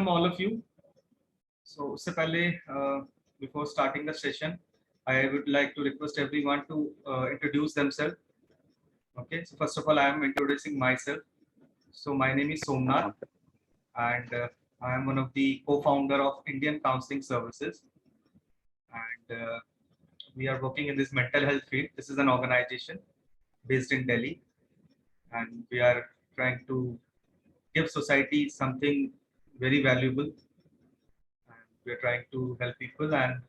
all of you. So उससे पहले before starting the session, I would like to request everyone to introduce themselves. Okay, so first of all, I am introducing myself. So my name is Somnath, and I am one of the co-founder of Indian Counseling Services, and we are working in this mental health field. This is an organization based in Delhi, and we are trying to give society something very valuable. And we are trying to help people and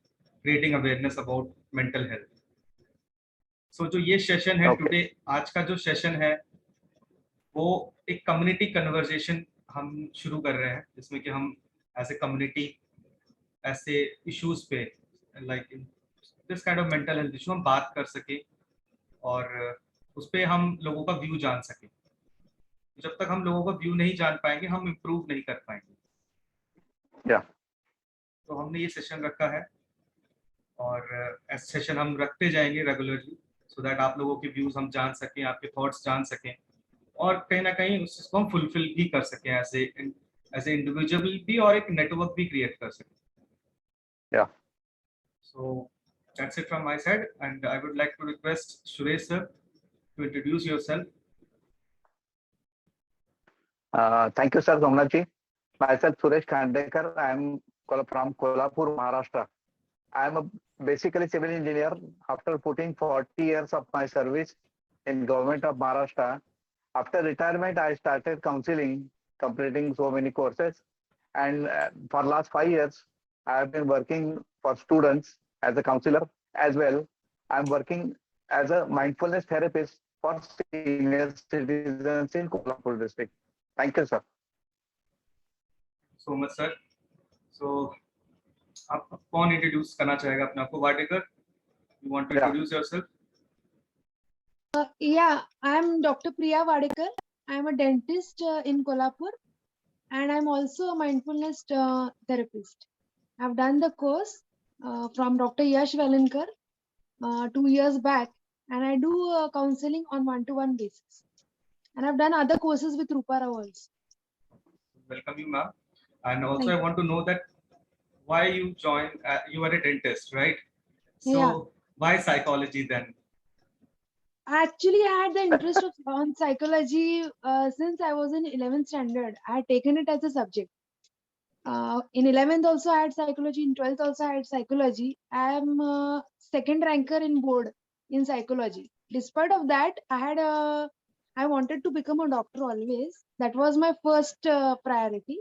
creating awareness about mental health. So जो ये session है today, आज का जो session है वो एक community conversation हम शुरू कर रहे हैं, जिसमें कि हम एज ए कम्युनिटी ऐसे इश्यूज पे like this kind of mental health issue हम बात कर सके और उस पर हम लोगों का व्यू जान सके. जब तक हम लोगों का व्यू नहीं जान पाएंगे हम इम्प्रूव नहीं कर पाएंगे. तो हमने ये सेशन रखा है और ऐसे सेशन हम रखते जाएंगे रेगुलरली, सो दैट आप लोगों के व्यूज हम जान सकें, आपके थॉट्स जान सकें और कहीं ना कहीं उसको हम फुलफिल भी कर सकें एज ए इंडिविजुअल भी और एक नेटवर्क भी क्रिएट कर सकें. So that's it from my side, and I would like to request Suresh sir to introduce yourself. Thank you, sir. Somnathji. Myself Suresh Khandekar. I am from Kolhapur, Maharashtra. I am a basically civil engineer. After putting 40 years of my service in government of Maharashtra, after retirement I started counseling, completing so many courses, and for last 5 years I have been working for students as a counselor as well. I am working as a mindfulness therapist for senior citizens in Kolhapur district. Thank you, sir. So much, sir. So आप कौन introduce करना चाहेगा अपने आप को? Wadekar, you want to introduce yourself? Yeah, I'm Dr. Priya Wadekar. I'm a dentist in Kolhapur, and I'm also a mindfulness therapist. I've done the course from Dr. Yash Valinkar 2 years back, and I do counseling on one-to-one basis. And I've done other courses with Rupa Rao also. Welcome you, ma'am. And also I want to know that why you joined. You are a dentist, right? So why psychology then? Actually, I had the interest on psychology since I was in 11th standard. I had taken it as a subject. In 11th also I had psychology, in 12th also I had psychology. I am second ranker in board in psychology. Despite of that, I wanted to become a doctor always. That was my first priority.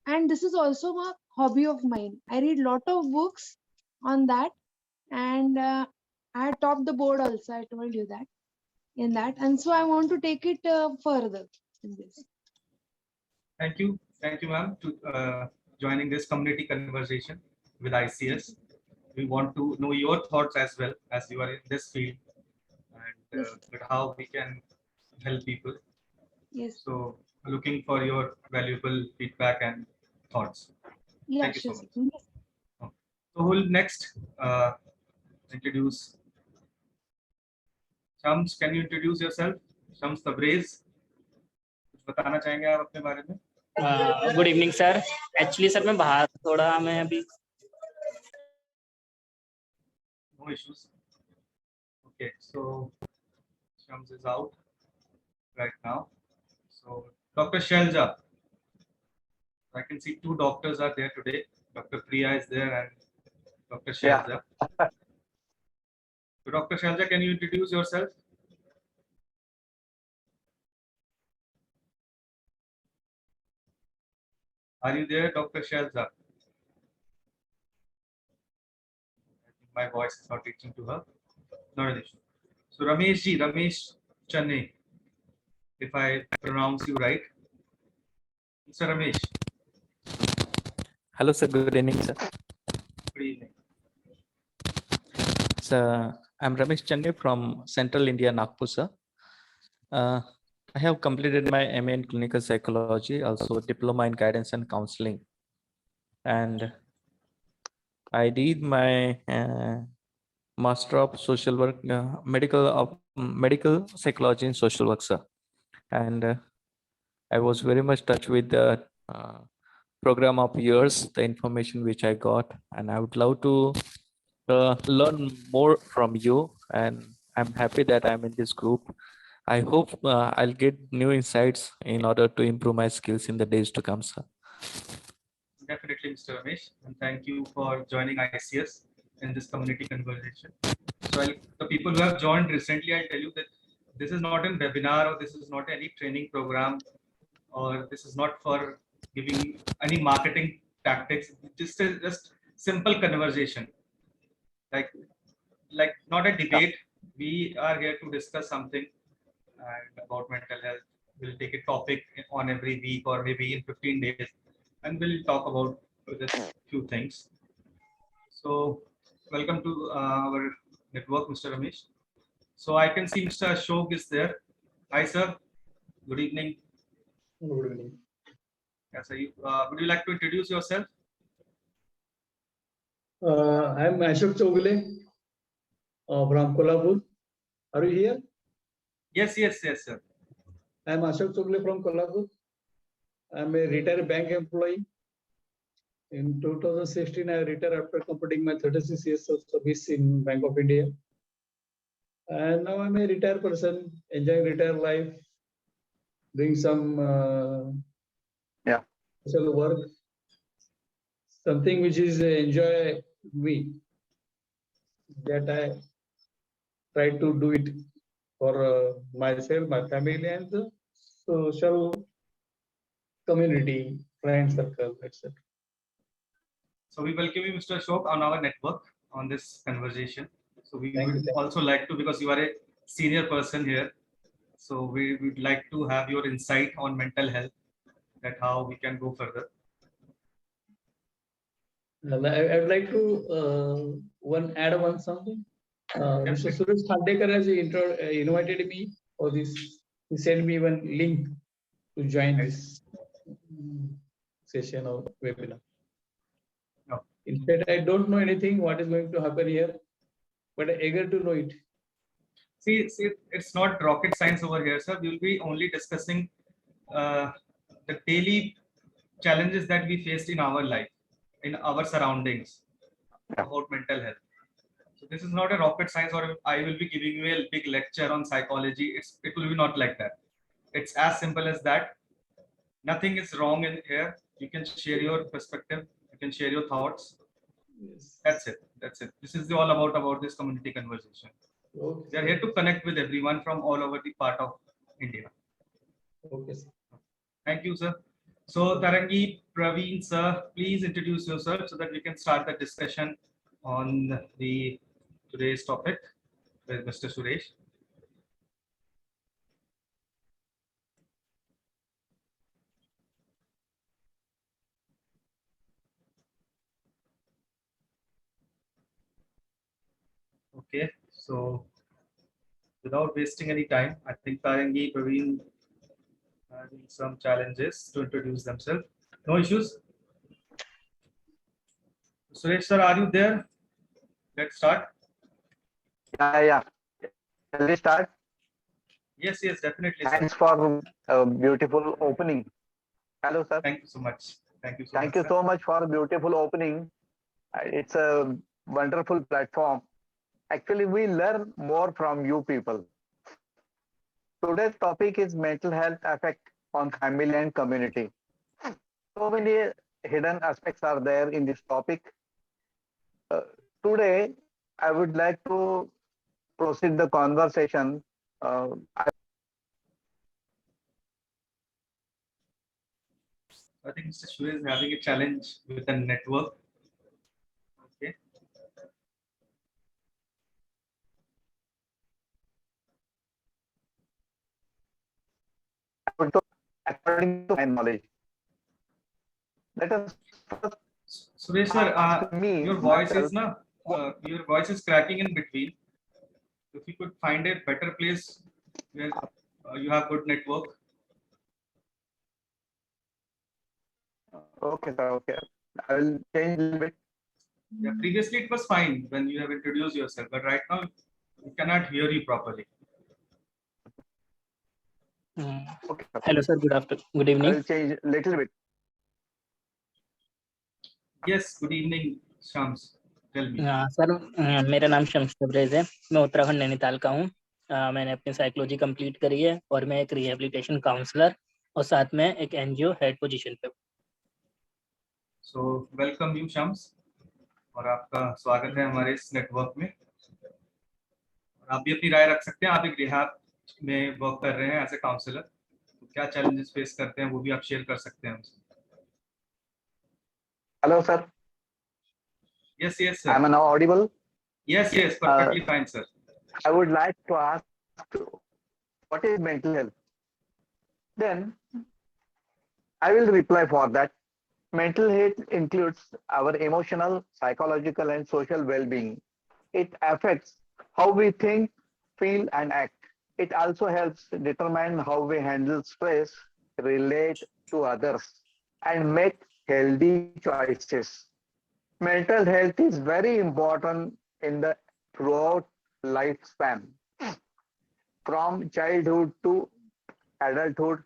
And this is also a hobby of mine. I read lot of books on that, and I had topped the board also. I told you that in that, and so I want to take it further in this. Thank you, ma'am, to joining this community conversation with ICS. We want to know your thoughts as well, as you are in this field, and how we can help people. Yes. So looking for your valuable feedback and thoughts. Yeah, thank you sure. so much. So we'll next introduce Shams. Can you introduce yourself? Shams Tabriz, कुछ बताना चाहेंगे आप अपने बारे में? Good evening sir. Actually sir मैं बाहर थोड़ा मैं अभी. No issues. Okay, so Shams is out right now. So Dr. Shelja, I can see 2 doctors are there today. Dr. Priya is there and Dr. Shelja. So Dr. Shelja, can you introduce yourself? Are you there, Dr. Shelja? I think my voice is not reaching to her. Not an issue. So Ramesh ji, Ramesh Channe, if I pronounce you right. Mr. Ramesh. Hello, sir. Good evening, sir. Good evening. Sir, I'm Ramesh Channe from Central India, Nagpur, sir. I have completed my MA in clinical psychology, also diploma in guidance and counseling. And I did my master of social work, medical psychology in social work, sir. And I was very much touched with the program of yours, the information which I got, and I would love to learn more from you. And I'm happy that I'm in this group. I hope I'll get new insights in order to improve my skills in the days to come, sir. Definitely, Mr. Ramesh, and thank you for joining ICS in this community conversation. So the people who have joined recently, I'll tell you that this is not a webinar or this is not any training program or this is not for giving any marketing tactics. This is just simple conversation, like not a debate. We are here to discuss something and about mental health. We'll take a topic on every week or maybe in 15 days, and we'll talk about just few things. So, welcome to our network, Mr. Ramesh. So, I can see Mr. Ashok is there. Hi, sir. Good evening. Good evening. Yes, sir. Would you like to introduce yourself? I'm Ashok Chogle from Kolhapur. Are you here? Yes, sir. I'm Ashok Chogle from Kolhapur. I'm a retired bank employee. In 2016, I retired after completing my 36 years of service in Bank of India. And now I'm a retired person, enjoying retired life, doing some social work, something which is enjoy me, that I try to do it for myself, my family, and the social community, friend circle, etc. So, we welcome you, Mr. Ashok, on our network on this conversation. So, we Thank would you. also like to, because you are a senior person here, so we would like to have your insight on mental health, that how we can go further. I'd like to add one something. Mr. Suresh Khandekar has invited me for this. He sent me one link to join this session or webinar. No. In fact, I don't know anything what is going to happen here, but I'm eager to know it. See, it's not rocket science over here, sir. We'll be only discussing the daily challenges that we faced in our life, in our surroundings, about mental health. So this is not a rocket science, or I will be giving you a big lecture on psychology. It will be not like that. It's as simple as that. Nothing is wrong in here. You can share your perspective. You can share your thoughts. Yes. That's it. This is all about this community conversation. Okay. We are here to connect with everyone from all over the part of India. Okay, sir. Thank you, sir. So, Tarangi, Praveen, sir, please introduce yourself so that we can start the discussion on the today's topic with Mr. Suresh. Okay, so without wasting any time, I think Tarangi, Praveen having some challenges to introduce themselves. No issues. Suresh, sir, are you there? Let's start. Yeah. Shall we start? Yes, definitely, sir. Thanks for a beautiful opening. Hello, sir. Thank you so much. Thank you so much for a beautiful opening. It's a wonderful platform. Actually, we learn more from you people. Today's topic is mental health effect on family and community. So many hidden aspects are there in this topic. Today, I would like to proceed the conversation. I think Mr. Suresh is having a challenge with the network. Okay. According to my knowledge, let us first Suresh, sir, ask me your voice myself, is your voice is cracking in between. If you could find a better place where you have good network. Okay, sir. Okay, I will change a little bit. Yeah, previously it was fine when you have introduced yourself, but right now we cannot hear you properly. Okay, sir. Hello, sir. Good I evening. will change a little bit. Yes, good evening, Shams. Tell me. Sir मेरा नाम शम्स तबरेज है। मैं उत्तराखंड नैनीताल का हूँ। मैंने अपनी psychology complete करी है और मैं एक रिहेबिलिटेशन काउंसलर और साथ में एक एनजीओ हेड पोजीशन पे। So welcome you, Shams. और आपका स्वागत है हमारे इस नेटवर्क में। और आप भी अपनी राय रख सकते हैं। आप एक रिहैब में वर्क कर रहे हैं एज ए काउंसलर, तो क्या चैलेंजेस फेस करते हैं वो भी आप शेयर कर सकते हैं हमसे। Hello, sir. Yes, yes, sir. Am I now audible? Yes, yes, perfectly fine, sir. I would like to ask what is mental health? Then I will reply for that. Mental health includes our emotional, psychological, and social well being. It affects how we think, feel, and act. It also helps determine how we handle stress, relate to others, and make healthy choices. Mental health is very important in the throughout lifespan, from childhood to adulthood.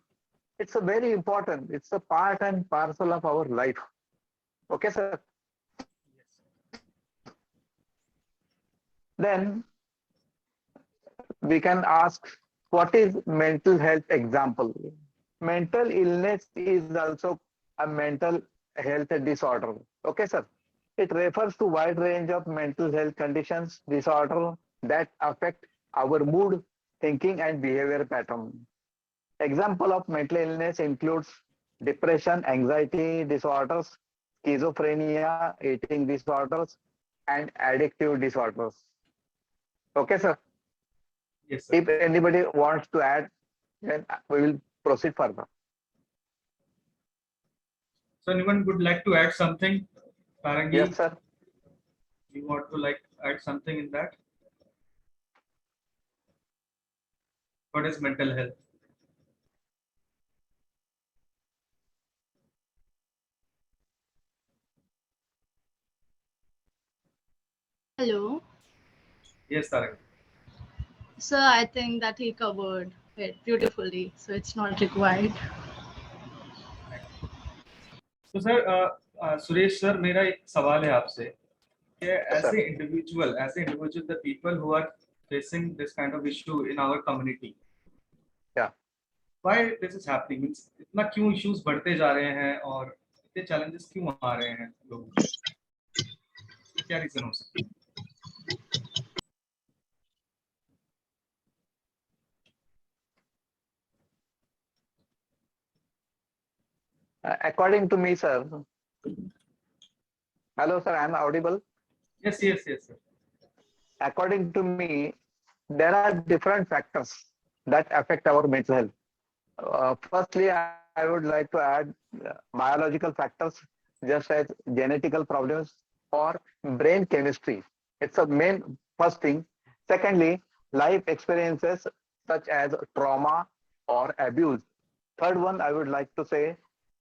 It's a very important, it's a part and parcel of our life. Okay, sir. Then we can ask, what is mental health example? Mental illness is also a mental health disorder. Okay, sir. It refers to wide range of mental health conditions, disorder that affect our mood, thinking, and behavior pattern. Example of mental illness includes depression, anxiety disorders, schizophrenia, eating disorders, and addictive disorders. Okay, sir. Yes, sir. If anybody wants to add, then we will proceed further. So anyone would like to add something? Parangi, Yes, sir. you want to like add something in that? What is mental health? Hello. Yes, Tarak. Sir, I think that he covered it beautifully, so it's not required. तो sir Suresh sir, मेरा एक सवाल है आपसे कि Yes, as sir. an individual, the people who are facing this kind of issue in our community, Yeah. why this is happening? Means इतना क्यों issues बढ़ते जा रहे हैं और इतने challenges क्यों आ रहे हैं लोगों को? क्या रीजन हो सकता है? According to me, sir. Hello, sir. I am audible. Yes, yes, yes, sir. According to me, there are different factors that affect our mental health. Firstly, I would like to add biological factors, just as genetical problems or brain chemistry. It's a main first thing. Secondly, life experiences such as trauma or abuse. Third one, I would like to say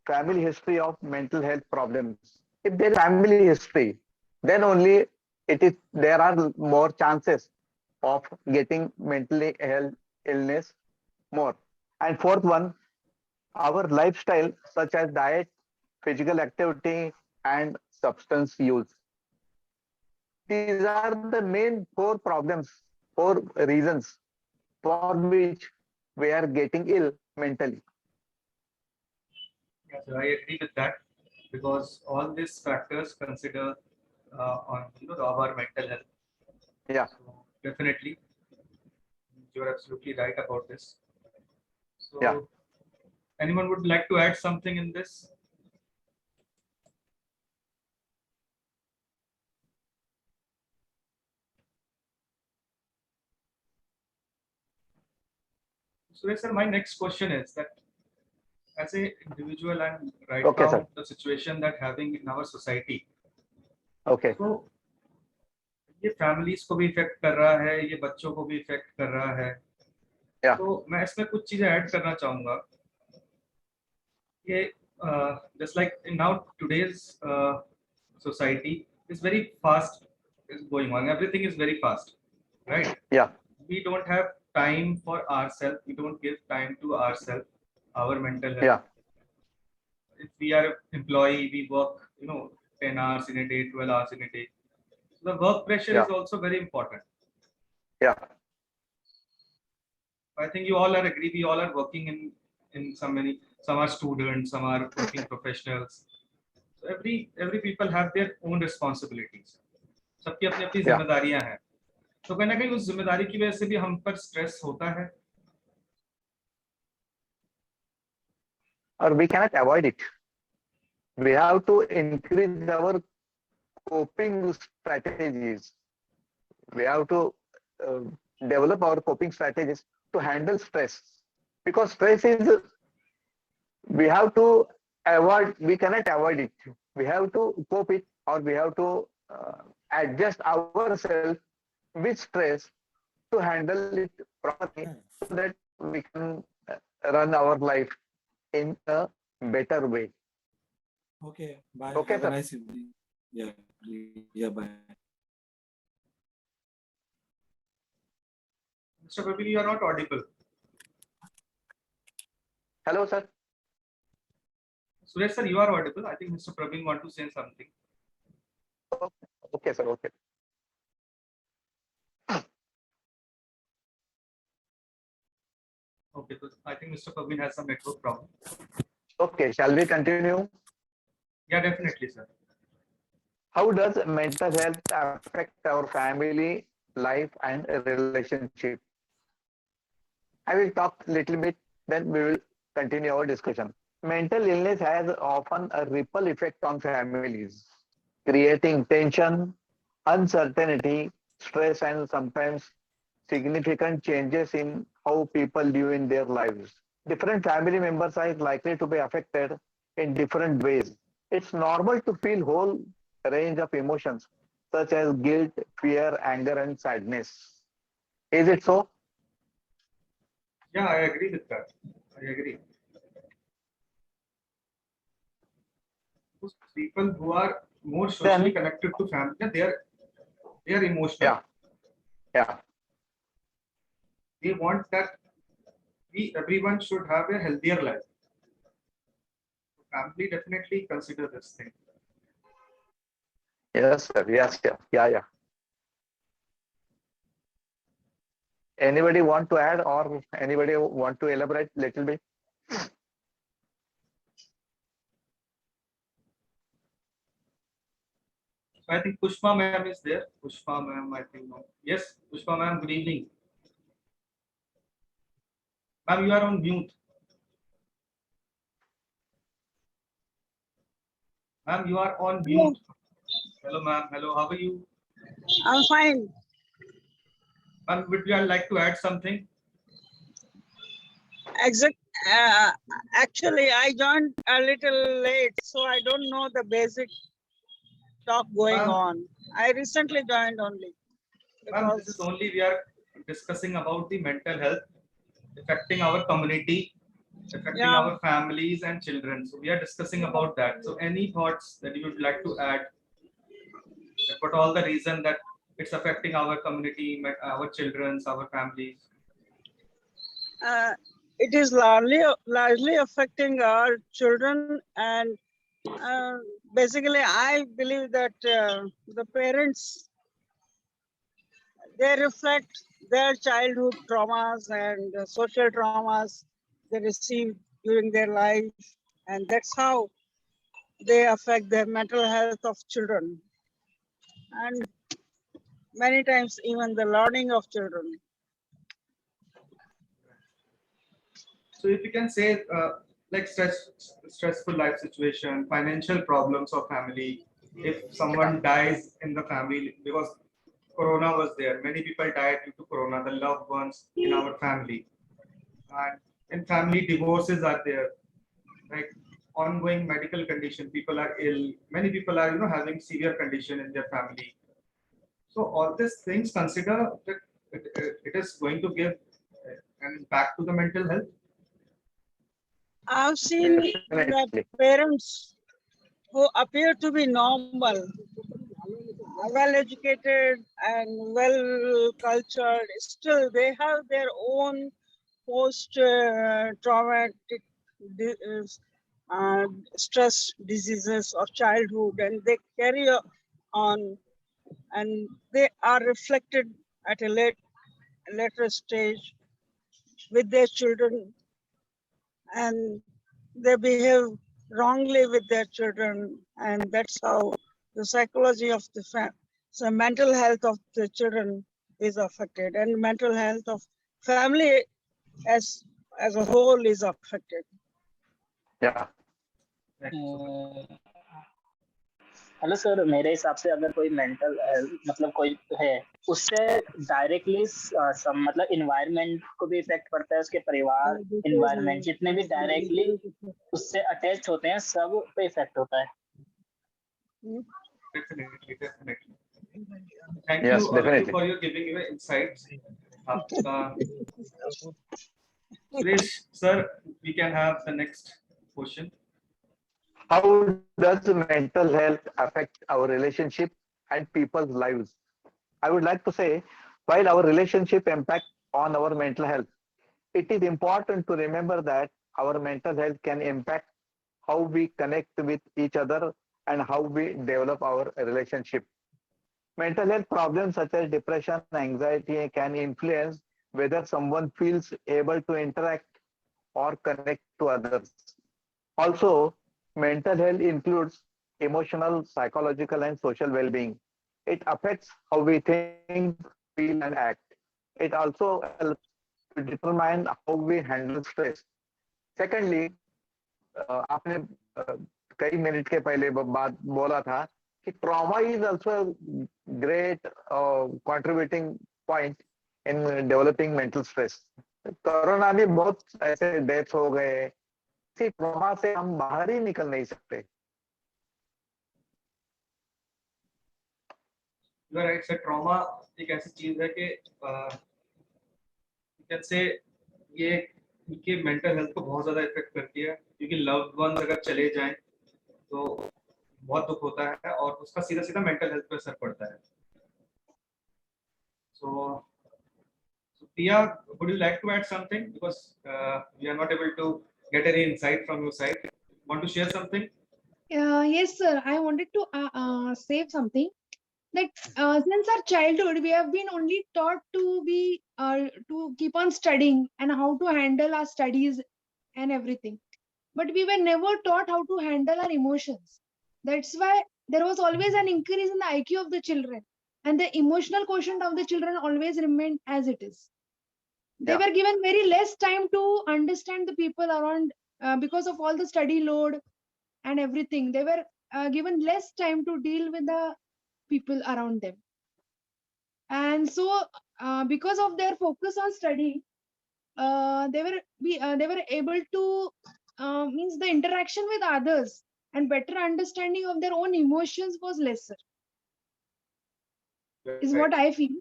family history of mental health problems. If there is family history, then only there are more chances of getting mentally health illness more. And fourth one, our lifestyle such as diet, physical activity, and substance use. These are the main four problems, four reasons for which we are getting ill mentally. Yeah, sir, I agree with that because all these factors consider on our mental health. Yeah. So definitely, you're absolutely right about this. So, Yeah. anyone would like to add something in this? Suresh sir, my next question is that as a individual and right Okay, now sir. the situation that having in our society, Okay. तो ये families को भी effect कर रहा है, ये बच्चों को भी इफेक्ट कर रहा है। Yeah. तो मैं इसमें कुछ चीजें ऐड करना चाहूंगा कि just like in now today's society is very fast is going on. Everything is very fast, right? Yeah. We don't have time for ourselves. We don't give time to ourselves, our mental health. Yeah. If we are an employee, we work, 10 hours in a day, 12 hours in a day. The work pressure Yeah. is also very important. Yeah. I think you all are agree. We all are working in some are students, some are working professionals. So every people have their own responsibilities. सबकी अपनी अपनी Yeah. जिम्मेदारियां हैं. तो कहीं ना कहीं उस जिम्मेदारी की वजह से भी हम पर स्ट्रेस होता है. Or we cannot avoid it. We have to increase our coping strategies. We have to uh, develop our coping strategies to handle stress, because stress is, we have to avoid, we cannot avoid it. We have to cope it, or we have to adjust ourselves with stress to handle it properly, so that we can run our life in a better way. Okay, bye. Okay, Have sir. a nice evening. Yeah, yeah, bye. Mr. Praveen, you are not audible. Hello, sir. Suresh sir, you are audible. I think Mr. Praveen want to say something. Okay, sir. Okay. Okay, so I think Mr. Praveen has some network problem. Okay, shall we continue? Yeah, definitely, sir. How does mental health affect our family life and relationship? I will talk a little bit, then we will continue our discussion. Mental illness has often a ripple effect on families, creating tension, uncertainty, stress, and sometimes significant changes in how people live in their lives. Different family members are likely to be affected in different ways. It's normal to feel whole range of emotions such as guilt, fear, anger, and sadness. Is it so? Yeah, I agree with that. I agree. Those people who are more socially connected to family, they are emotional. Yeah. Yeah. They want that everyone should have a healthier life. Family definitely consider this thing. Yes, sir. Yes, yeah. Yeah, yeah. Anybody want to add, or anybody want to elaborate little bit? So I think Pushpa ma'am is there. Pushpa ma'am, I think. Yes, Pushpa ma'am, good evening. Ma'am, you are on mute. Ma'am, you are on mute. Hello, ma'am. Hello, how are you? I'm fine. Ma'am, would you like to add something? Actually, I joined a little late, so I don't know the basic talk going Ma'am. on. I recently joined only. Ma'am, this is only we are discussing about the mental health affecting our community, affecting Yeah. our families and children. So we are discussing about that. So any thoughts that you would like to add? What all the reason that it's affecting our community, our children, our families? It is largely affecting our children, and basically, I believe that the parents, they reflect their childhood traumas and social traumas they received during their life, and that's how they affect the mental health of children, and many times even the learning of children. So if you can say like stressful life situation, financial problems of family, if someone dies in the family because Corona was there, many people died due to Corona, the loved ones in our family, and in family divorces are there, like ongoing medical condition, people are ill, many people are having severe condition in their family. So all these things consider that it is going to give an impact to the mental health. I've seen that Definitely. parents who appear to be normal, well educated and well cultured, still they have their own post traumatic stress diseases of childhood, and they carry on, and they are reflected at a later stage with their children, and they behave wrongly with their children, and that's how the psychology of the so mental health of the children is affected, and mental health of family as a whole is affected. Yeah. Hello sir, मेरे हिसाब से अगर कोई mental मतलब कोई है, उससे directly मतलब इन्वायरमेंट को भी इफेक्ट पड़ता है, उसके परिवार, इन्वायरमेंट जितने भी डायरेक्टली उससे अटैच होते हैं सब पे इफेक्ट होता है. Definitely. Thank Yes, you, all of you, definitely. for your giving your insights. Suresh, sir, we can have the next question. How does mental health affect our relationship and people's lives? I would like to say, while our relationship impact on our mental health, it is important to remember that our mental health can impact how we connect with each other and how we develop our relationship. Mental health problems such as depression, anxiety can influence whether someone feels able to interact or connect to others. Also, mental health includes emotional, psychological, and social well-being. It affects how we think, feel, and act. It also helps to determine how we handle stress. Secondly, आपने कई minute के पहले बात बोला था कि trauma is also a great contributing point in developing mental stress. Corona में बहुत ऐसे डेथ्स हो गए, इसी ट्रॉमा से हम बाहर ही निकल नहीं सकते. You are right, sir. Trauma एक ऐसी चीज है कि कैसे ये उनके मेंटल हेल्थ को बहुत ज्यादा इफेक्ट करती है, क्योंकि लव्ड वंस अगर चले जाएं तो बहुत दुख होता है और उसका सीधा सीधा मेंटल हेल्थ पे असर पड़ता है. So Priya, would you like to add something, because we are not able to get any insight from your side? Want to share something? Yes, sir. I wanted to say something. That since our childhood, we have been only taught to be to keep on studying and how to handle our studies and everything, but we were never taught how to handle our emotions. That's why there was always an increase in the IQ of the children, and the emotional quotient of the children always remained as it is. They Yeah. were given very less time to understand the people around because of all the study load and everything. They were given less time to deal with the people around them, and so because of their focus on study, they were able to means the interaction with others and better understanding of their own emotions was lesser, is what I feel.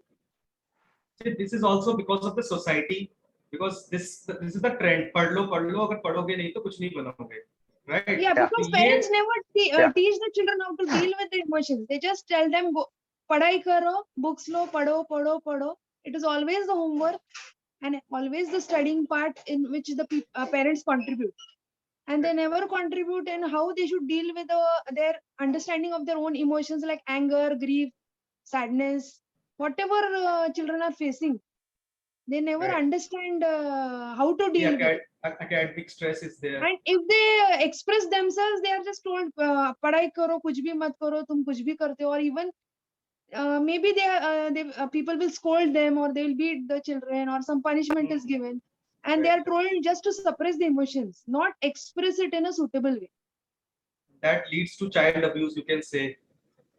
See, this is also because of the society, because this is the trend. पढ़ लो अगर पढ़ोगे नहीं तो कुछ नहीं बनोगे, right? Yeah, because तो parents ये never teach the children how to deal with the emotions. They just tell them go पढ़ाई करो, books लो, पढ़ो. It is always the homework and always the studying part in which the parents contribute, and they never contribute in how they should deal with their understanding of their own emotions like anger, grief, sadness, whatever children are facing. They never Right. understand how to deal with it. Academic stress is there. And if they express themselves, they are just told पढ़ाई करो, कुछ भी मत करो, तुम कुछ भी करते हो. Or even maybe people will scold them, or they will beat the children, or some punishment is given, and they are told just to suppress the emotions, not express it in a suitable way. That leads to child abuse, you can say.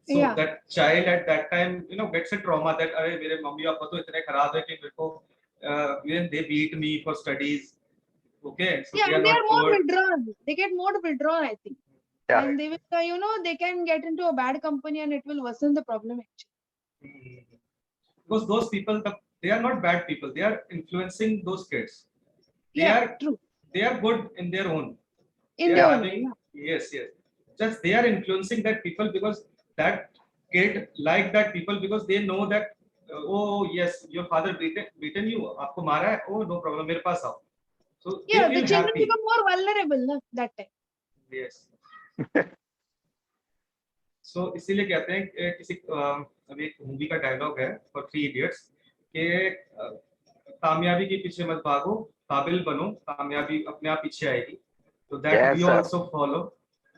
So Yeah. that child at that time, gets a trauma that अरे मेरे mummy papa तो इतने खराब है कि मेरे को even they beat me for studies. Okay, so Yeah, they are and they not are more told. withdrawn. They get more withdrawn, I think. Yeah. And they will, they can get into a bad company, and it will worsen the problem actually. Because those people, they are not bad people. They are influencing those kids. True. They are good in their own. In They their are own way, having, yes. Just they are influencing that people, because that kid like that people, because they know that oh yes, your father beaten you, आपको मारा है, oh no problem, मेरे पास आओ. So they the feel children happy. become more vulnerable that time. Yes. So इसीलिए कहते हैं कि किसी अभी एक मूवी का डायलॉग है फॉर थ्री इडियट्स कि कामयाबी के पीछे मत भागो, काबिल बनो, कामयाबी अपने आप पीछे आएगी. So that Yes, we sir. also follow.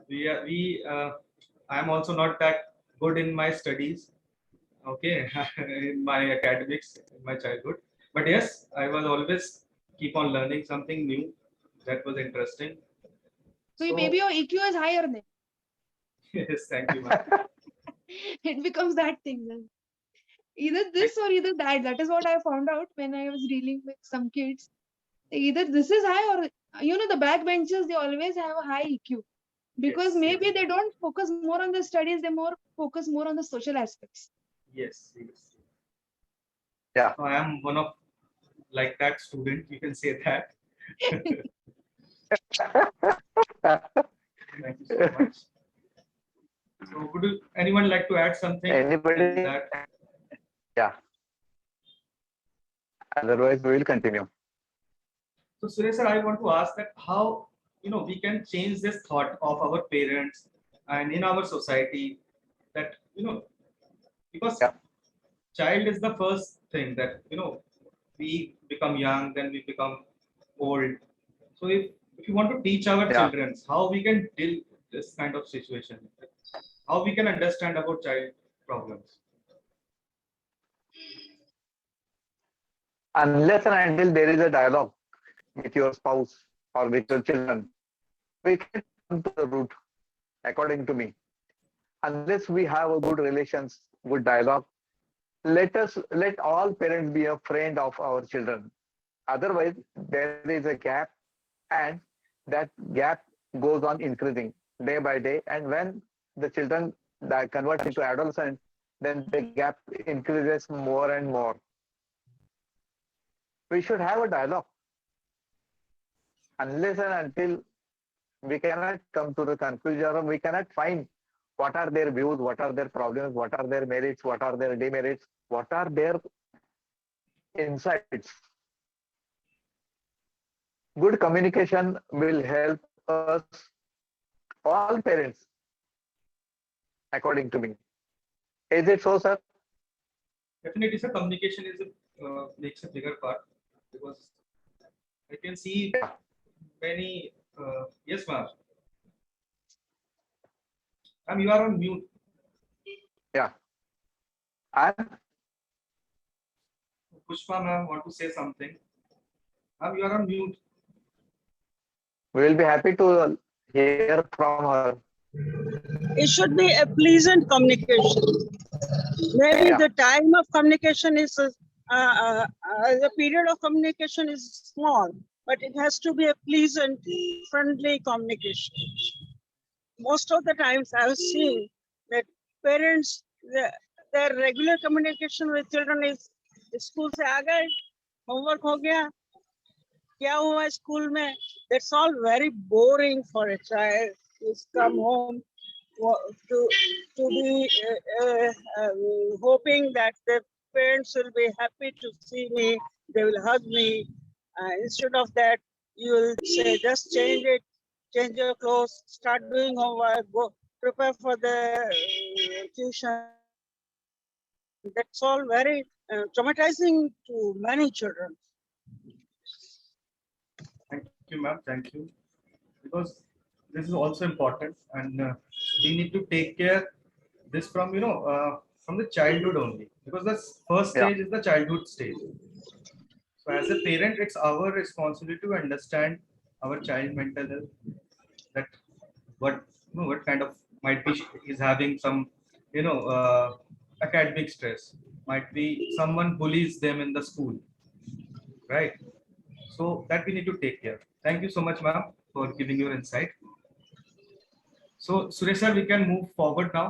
I am also not that good in my studies, okay, in my academics in my childhood. But yes, I was always keep on learning something new that was interesting. So maybe your EQ is higher then. Yes, thank you, ma'am. It becomes that thing then. Either this or either that. That is what I found out when I was dealing with some kids. Either this is high or the backbenchers, they always have a high EQ. Because Yes, maybe yes. they don't focus more on the studies, they focus more on the social aspects. Yes, yes. Yeah. So I am one of like that student. You can say that. Thank you so much. So, would anyone like to add something? Anybody? in that? Yeah. Otherwise, we will continue. So, Suresh sir, I want to ask that how we can change this thought of our parents and in our society that because Yeah. child is the first thing that we become young, then we become old. So if you want to teach our Yeah. children how we can deal this kind of situation, how we can understand about child problems. Unless and until there is a dialogue with your spouse or with your children, we can come to the root, according to me. Unless we have a good relations, good dialogue, let all parents be a friend of our children. Otherwise, there is a gap, and that gap goes on increasing day by day. And when the children that convert into adolescent, then the gap increases more and more. We should have a dialogue. Unless and until we cannot come to the conclusion, or we cannot find what are their views, what are their problems, what are their merits, what are their demerits, what are their insights. Good communication will help us, all parents, according to me. Is it so, sir? Definitely, sir. Communication is makes a bigger part because I can see many. Yes, ma'am. Ma'am, you are on mute. Yeah. And Pushpa, ma'am, want to say something? Ma'am, you are on mute. we will be happy to hear from her. It should be a pleasant communication. Maybe Yeah. the time of communication is, the period of communication is small, but it has to be a pleasant, friendly communication. Most of the times I've seen that parents, their regular communication with children is school se aa gaye, homework ho gaya, kya hua school mein. That's all very boring for a child to come home to be hoping that the parents will be happy to see me, they will hug me. Instead of that, you will say, just change it, change your clothes, start doing homework, go prepare for the tuition. That's all very traumatizing to many children. Thank you, ma'am. Thank you. Because this is also important, and we need to take care this from from the childhood only, because the first Yeah. stage is the childhood stage. So as a parent, it's our responsibility to understand our child mental health, that what what kind of might be is having some academic stress, might be someone bullies them in the school, right? So that we need to take care. Thank you so much, ma'am, for giving your insight. So Suresh sir, we can move forward now.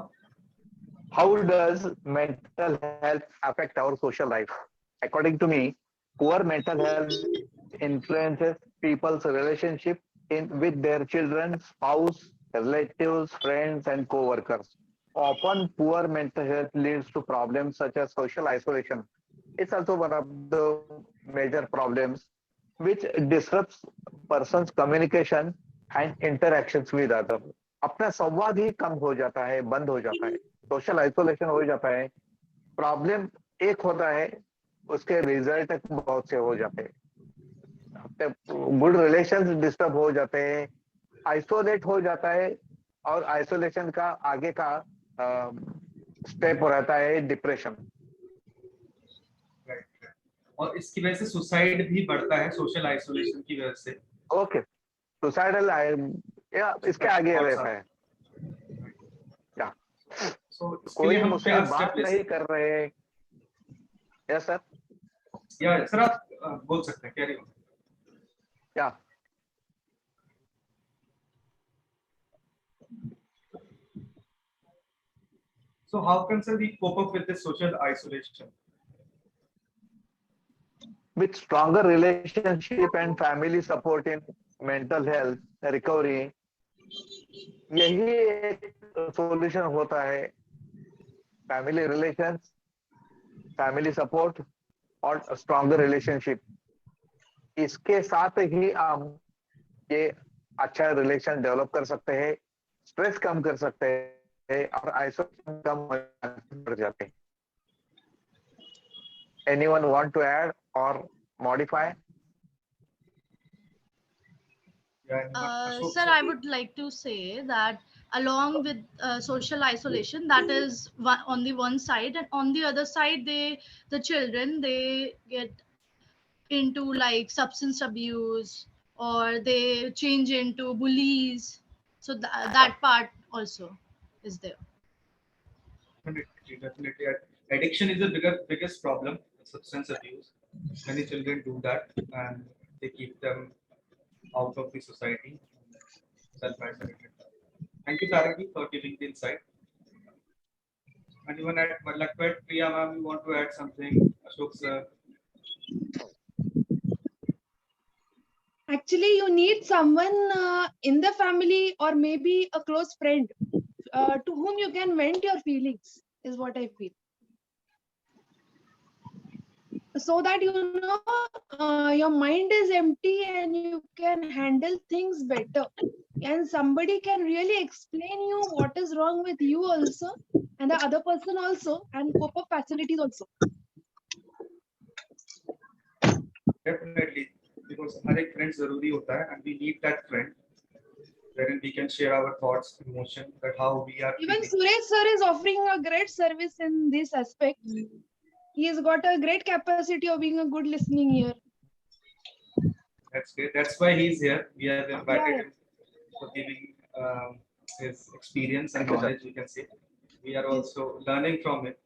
How does mental health affect our social life? According to me, poor mental health influences people's relationship with their children, spouse, relatives, friends, and co-workers. Often, poor mental health leads to problems such as social isolation. It's also one of the major problems which disrupts person's communication and interactions with other. अपना संवाद ही कम हो जाता है, बंद हो जाता है, social isolation हो जाता है, प्रॉब्लम एक होता है, उसके रिजल्ट बहुत से हो जाते हैं, गुड रिलेशंस डिस्टर्ब हो जाते हैं, आइसोलेट हो जाता है, और आइसोलेशन का आगे का स्टेप रहता है डिप्रेशन. और इसकी वजह से सुसाइड भी बढ़ता है सोशल आइसोलेशन की वजह से. ओके, सुसाइडल या इसके आगे रहता है. या कोई मुझसे बात नहीं कर रहे. Yes sir. या सर आप बोल सकते हैं, कैरी ऑन. या So how can sir we cope up with this social isolation? With stronger relationship and family support in mental health recovery, यही एक solution होता है. Family relations, family support और stronger relationship. इसके साथ ही हम ये अच्छा रिलेशन डेवलप कर सकते हैं, स्ट्रेस कम कर सकते हैं और आइसोलेशन कम बढ़ जाते हैं. Anyone want to add or modify? Sir, I would like to say that along with social isolation, that is on the one side, and on the other side, the children, they get into like substance abuse, or they change into bullies. So that part also is there. Definitely. Addiction is the biggest problem. Substance abuse. Many children do that, and they keep them out of the society. Self-isolated. Thank you, Taraki, for giving the insight. And even at Malakpet, Priya ma'am, you want to add something? Ashok sir. Actually, you need someone in the family or maybe a close friend to whom you can vent your feelings, is what I feel. So that your mind is empty and you can handle things better. And somebody can really explain you what is wrong with you also, and the other person also, and cope-up facilities also. Definitely, because हर एक friend जरूरी होता है, and we need that friend wherein we can share our thoughts, emotions, that how we are. Even Suresh sir is offering a great service in this aspect. He has got a great capacity of being a good listening ear. That's great. That's why he's here. We have invited him for giving his experience and knowledge. We can say we are also learning from it.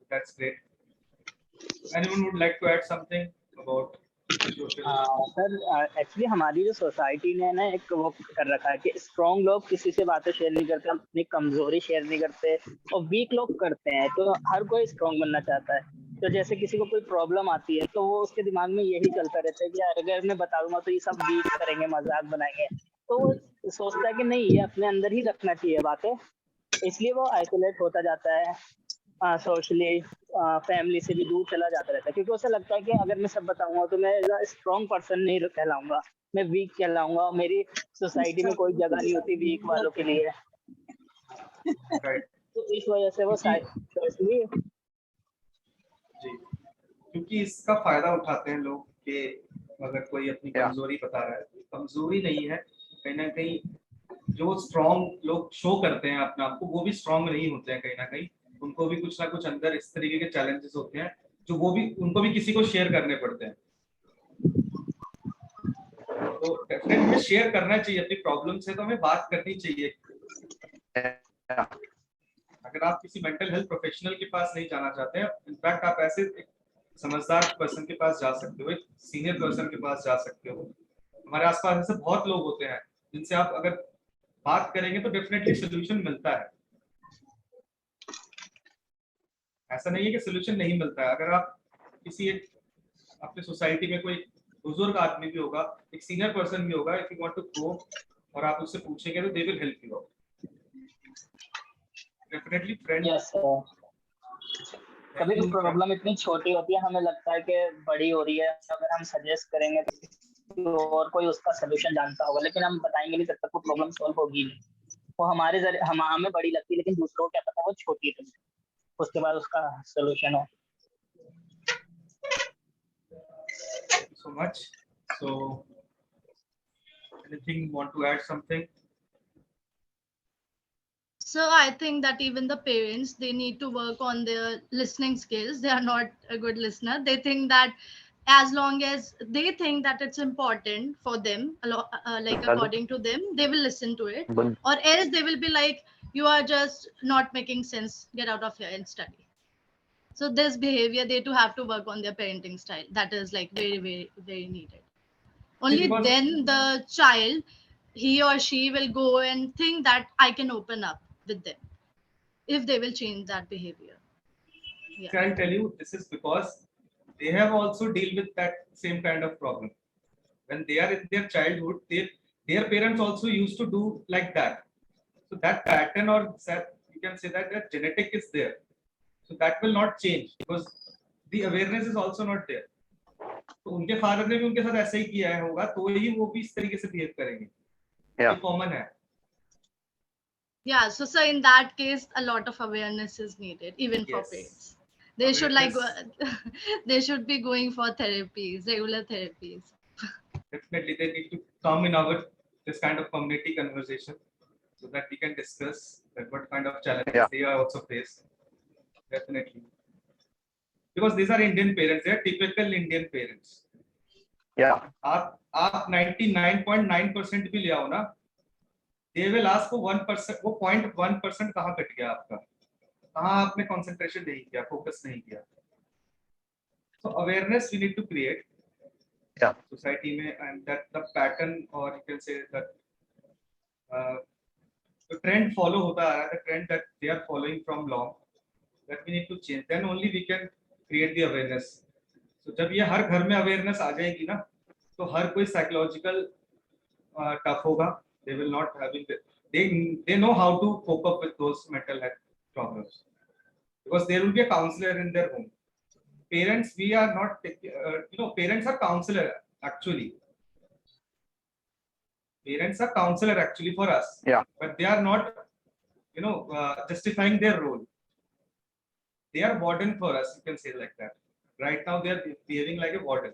That's great. Anyone would like to add something about? Sir actually हमारी जो society ने ना एक वो कर रखा है कि स्ट्रॉन्ग लोग किसी से बातें शेयर नहीं करते, अपनी कमजोरी शेयर नहीं करते, और वीक लोग करते हैं. तो हर कोई स्ट्रॉन्ग बनना चाहता है. तो जैसे किसी को कोई प्रॉब्लम आती है तो वो उसके दिमाग में यही चलता रहता है कि अगर मैं बता दूंगा तो ये सब वीक करेंगे, मजाक बनाएंगे. तो वो सोचता है कि नहीं, ये अपने अंदर ही रखना चाहिए बातें, इसलिए वो आइसोलेट होता जाता है, सोशली फैमिली से भी दूर चला जाता रहता है, क्योंकि उसे लगता है कि अगर मैं सब बताऊंगा तो मैं स्ट्रॉन्ग पर्सन नहीं कहलाऊंगा, मैं वीक कहलाऊंगा, और मेरी सोसाइटी में कोई जगह नहीं होती वीक वालों के लिए. तो इस वजह से वो सोशली जी, क्योंकि इसका फायदा उठाते हैं लोग कि अगर कोई अपनी कमजोरी बता रहा है, कमजोरी नहीं है, कहीं ना कहीं जो स्ट्रॉन्ग लोग शो करते हैं अपने आप को, वो भी स्ट्रॉन्ग नहीं होते हैं. कहीं ना कहीं उनको भी कुछ ना कुछ अंदर इस तरीके के चैलेंजेस होते हैं जो उनको भी किसी को शेयर करने पड़ते हैं. तो डेफिनेटली हमें शेयर करना चाहिए अपनी प्रॉब्लम्स है, तो हमें बात करनी चाहिए. अगर आप किसी मेंटल हेल्थ प्रोफेशनल के पास नहीं जाना चाहते हैं, इनफैक्ट आप ऐसे एक समझदार पर्सन के पास जा सकते हो, एक सीनियर पर्सन के पास जा सकते हो. हमारे आसपास ऐसे बहुत लोग होते हैं जिनसे आप अगर बात करेंगे तो डेफिनेटली सोल्यूशन मिलता है. ऐसा नहीं है कि सोल्यूशन नहीं मिलता है. अगर आप किसी एक अपने सोसाइटी में कोई बुजुर्ग आदमी भी होगा, एक सीनियर पर्सन भी होगा, if you want to go और आप उससे पूछेंगे तो they will help you out. Definitely friend. Yes, कभी भी प्रॉब्लम इतनी छोटी होती है, हमें लगता है कि बड़ी हो रही है, अगर हम सजेस्ट करेंगे तो कि और कोई उसका सोल्यूशन जानता होगा, लेकिन हम बताएंगे नहीं, तब तक वो प्रॉब्लम सॉल्व होगी नहीं। वो हमारे जरिए हमें बड़ी लगती है, लेकिन दूसरों को क्या पता वो छोटी है, उसके बाद उसका सोल्यूशन हो। Thank you so much. So, anything want to add something? So I think that even the parents, they need to work on their listening skills. They are not a good listener. They think that as long as they think that it's important for them, like according to them, they will listen to it, or else they will be like, you are just not making sense, get out of here and study. So this behavior, they too have to work on their parenting style. That is like very, very, very needed. Only because- then the child, he or she will go and think that I can open up with them, if they will change that behavior. See, I'll tell you, this is because they have also deal with that same kind of problem. When they are in their childhood, their parents also used to do like that. So that pattern, or you can say that genetic is there. So that will not change because the awareness is also not there. तो उनके father ने भी उनके साथ ऐसा ही किया है होगा, तो ही वो भी इस तरीके से बिहेव करेंगे. ये कॉमन है. Yeah, so in that case, a lot of awareness is needed, even for parents. They should like they should be going for therapies, regular therapies. Definitely, they need to come in our this kind of community conversation so that we can discuss that what kind of challenges they are also faced. Definitely, because these are Indian parents, they are typical Indian parents. Yeah. आप 99.9% भी ले आओ ना, they will ask for 1%, वो 0.1% कहाँ cut गया आपका, कहाँ आपने concentration नहीं किया, focus नहीं किया. So awareness we need to create. Yeah. Society में, and that the pattern, or you can say that the trend follow होता आ रहा है, the trend that they are following from long, that we need to change. Then only we can create the awareness. So जब ये हर घर में awareness आ जाएगी ना, तो हर कोई psychological tough होगा. They will not having they know how to cope up with those mental health problems because there will be a counselor in their home. Parents, we are not parents are counselor actually. Parents are counselor actually for us. Yeah. But they are not justifying their role. They are warden for us, you can say like that. Right now they are behaving like a warden,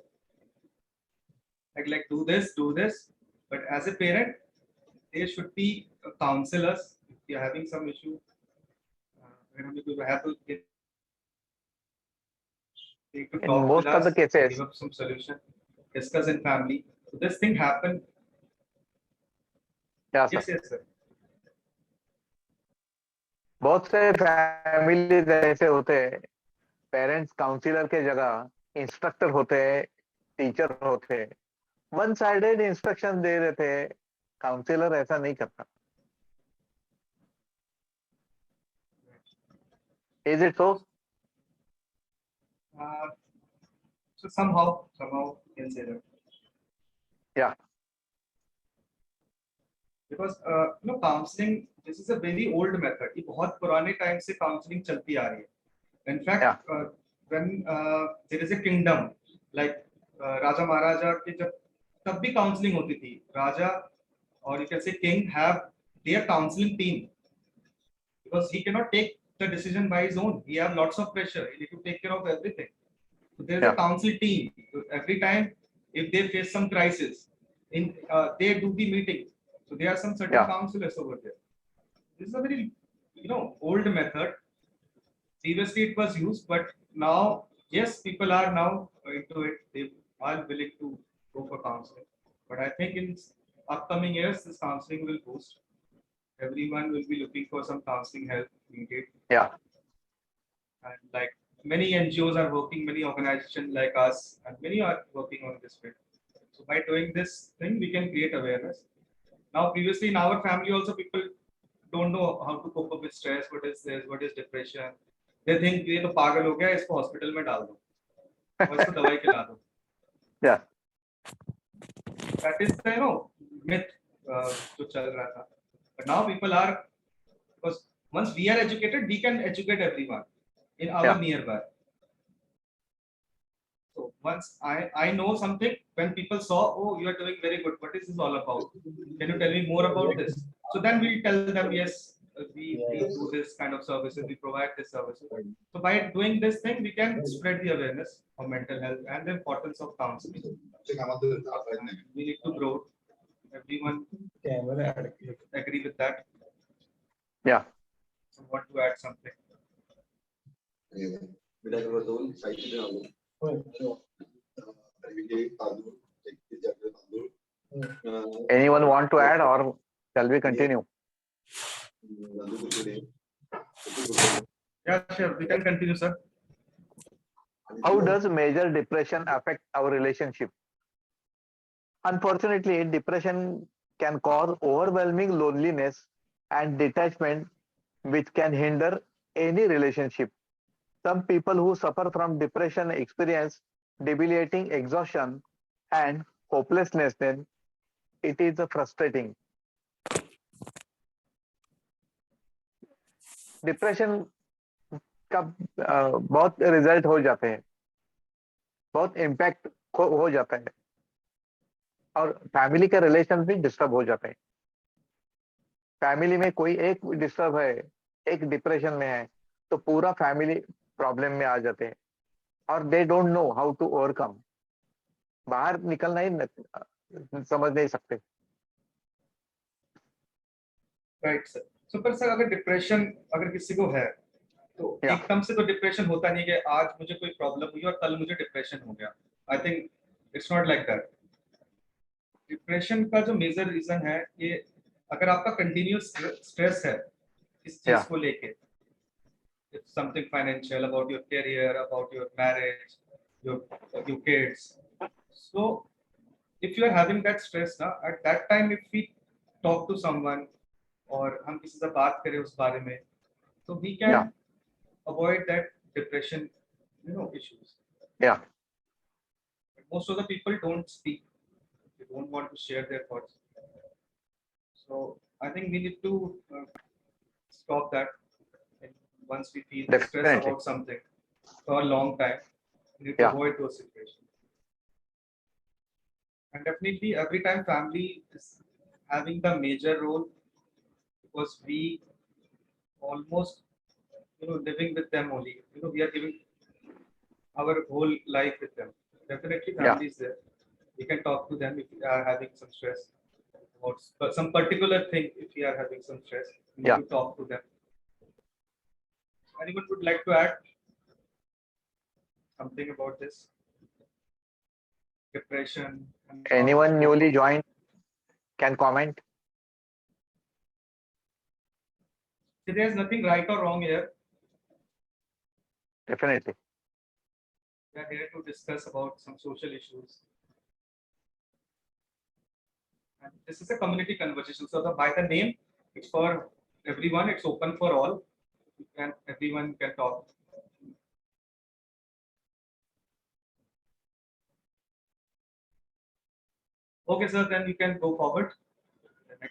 like do this, but as a parent they should be counselors. If you are having some issue, we have to in most of the cases, give up some solution, discuss in family. So this thing happen. Yeah, Yes, sir. yes, sir. बहुत से family ऐसे होते हैं, parents counsellor के जगह instructor होते हैं, teacher होते हैं, वन साइडेड इंस्ट्रक्शन दे देते हैं. काउंसलर ऐसा नहीं करता. Is it so? So somehow you can say that. Yeah. Because counseling, this is a very old method. ये बहुत पुराने टाइम से काउंसलिंग चलती आ रही है. In fact, when there is a kingdom, like राजा महाराजा के जब तब भी काउंसलिंग होती थी. राजा or you can say king have their counseling team because he cannot take the decision by his own. He have lots of pressure. He need to take care of everything. So there is a counseling team. So every time if they face some crisis, they do the meeting. So there are some certain counselors over there. This is a very old method. Previously it was used, but now yes, people are now into it. They are willing to go for counseling. But I think in upcoming years, this counseling will boost. Everyone will be looking for some counseling help needed. Yeah. And like many NGOs are working, many organizations like us, and many are working on this field. So by doing this thing, we can create awareness. Now, previously in our family also, people don't know how to cope up with stress. What is this? What is depression? They think ये तो पागल हो गया, इसको hospital में डाल दो, और इसको दवाई खिला दो. Yeah. That is the myth जो चल रहा था. But now people are, because once we are educated, we can educate everyone in our nearby. So once I know something, when people saw, oh, you are doing very good. What is this all about? Can you tell me more about this? So then we tell them, yes, we do this kind of services, we provide this services. So by doing this thing, we can spread the awareness of mental health and the importance of counseling. We need to grow. Everyone agree with that? Yeah. So want to add something? Anyone want to add, or shall we continue? Yeah, sure. We can continue, sir. How does major depression affect our relationship? Unfortunately, depression can cause overwhelming loneliness and detachment, which can hinder any relationship. Some people who suffer from depression experience debilitating exhaustion and hopelessness. Then it is frustrating. Depression का बहुत result हो जाते हैं, बहुत impact हो जाता है, और फैमिली के रिलेशन भी डिस्टर्ब हो जाते हैं. फैमिली में कोई एक डिस्टर्ब है, एक डिप्रेशन में है, तो पूरा फैमिली प्रॉब्लम में आ जाते हैं, और they don't know how to overcome. बाहर निकलना ही समझ नहीं सकते. Right sir. सो पर सर, अगर डिप्रेशन अगर किसी को है, तो एकदम से तो डिप्रेशन होता नहीं कि आज मुझे कोई प्रॉब्लम हुई और कल मुझे डिप्रेशन हो गया. I think it's not like that. Depression का जो मेजर रीजन है, ये अगर आपका कंटिन्यूस स्ट्रेस है इस चीज को लेके, it's something financial, about your career, about your marriage, your kids. So if you are having that stress na, at that time if we talk to someone और हम किसी से बात करें उस बारे में, so we can avoid that depression, issues. Yeah. Most of the people don't speak. They don't want to share their thoughts. So I think we need to stop that. And once we feel stress about something for a long time, we need to avoid those situations. And definitely every time family is having the major role, because we almost living with them only, we are giving our whole life with them. Definitely family is there. We can talk to them if we are having some stress about some particular thing. If we are having some stress, we need to talk to them. Anyone would like to add something about this depression? Anyone newly joined can comment. There is nothing right or wrong here. Definitely. We are here to discuss about some social issues. And this is a community conversation. So by the name, it's for everyone. It's open for all. And everyone can talk. Okay, sir. Then you can go forward.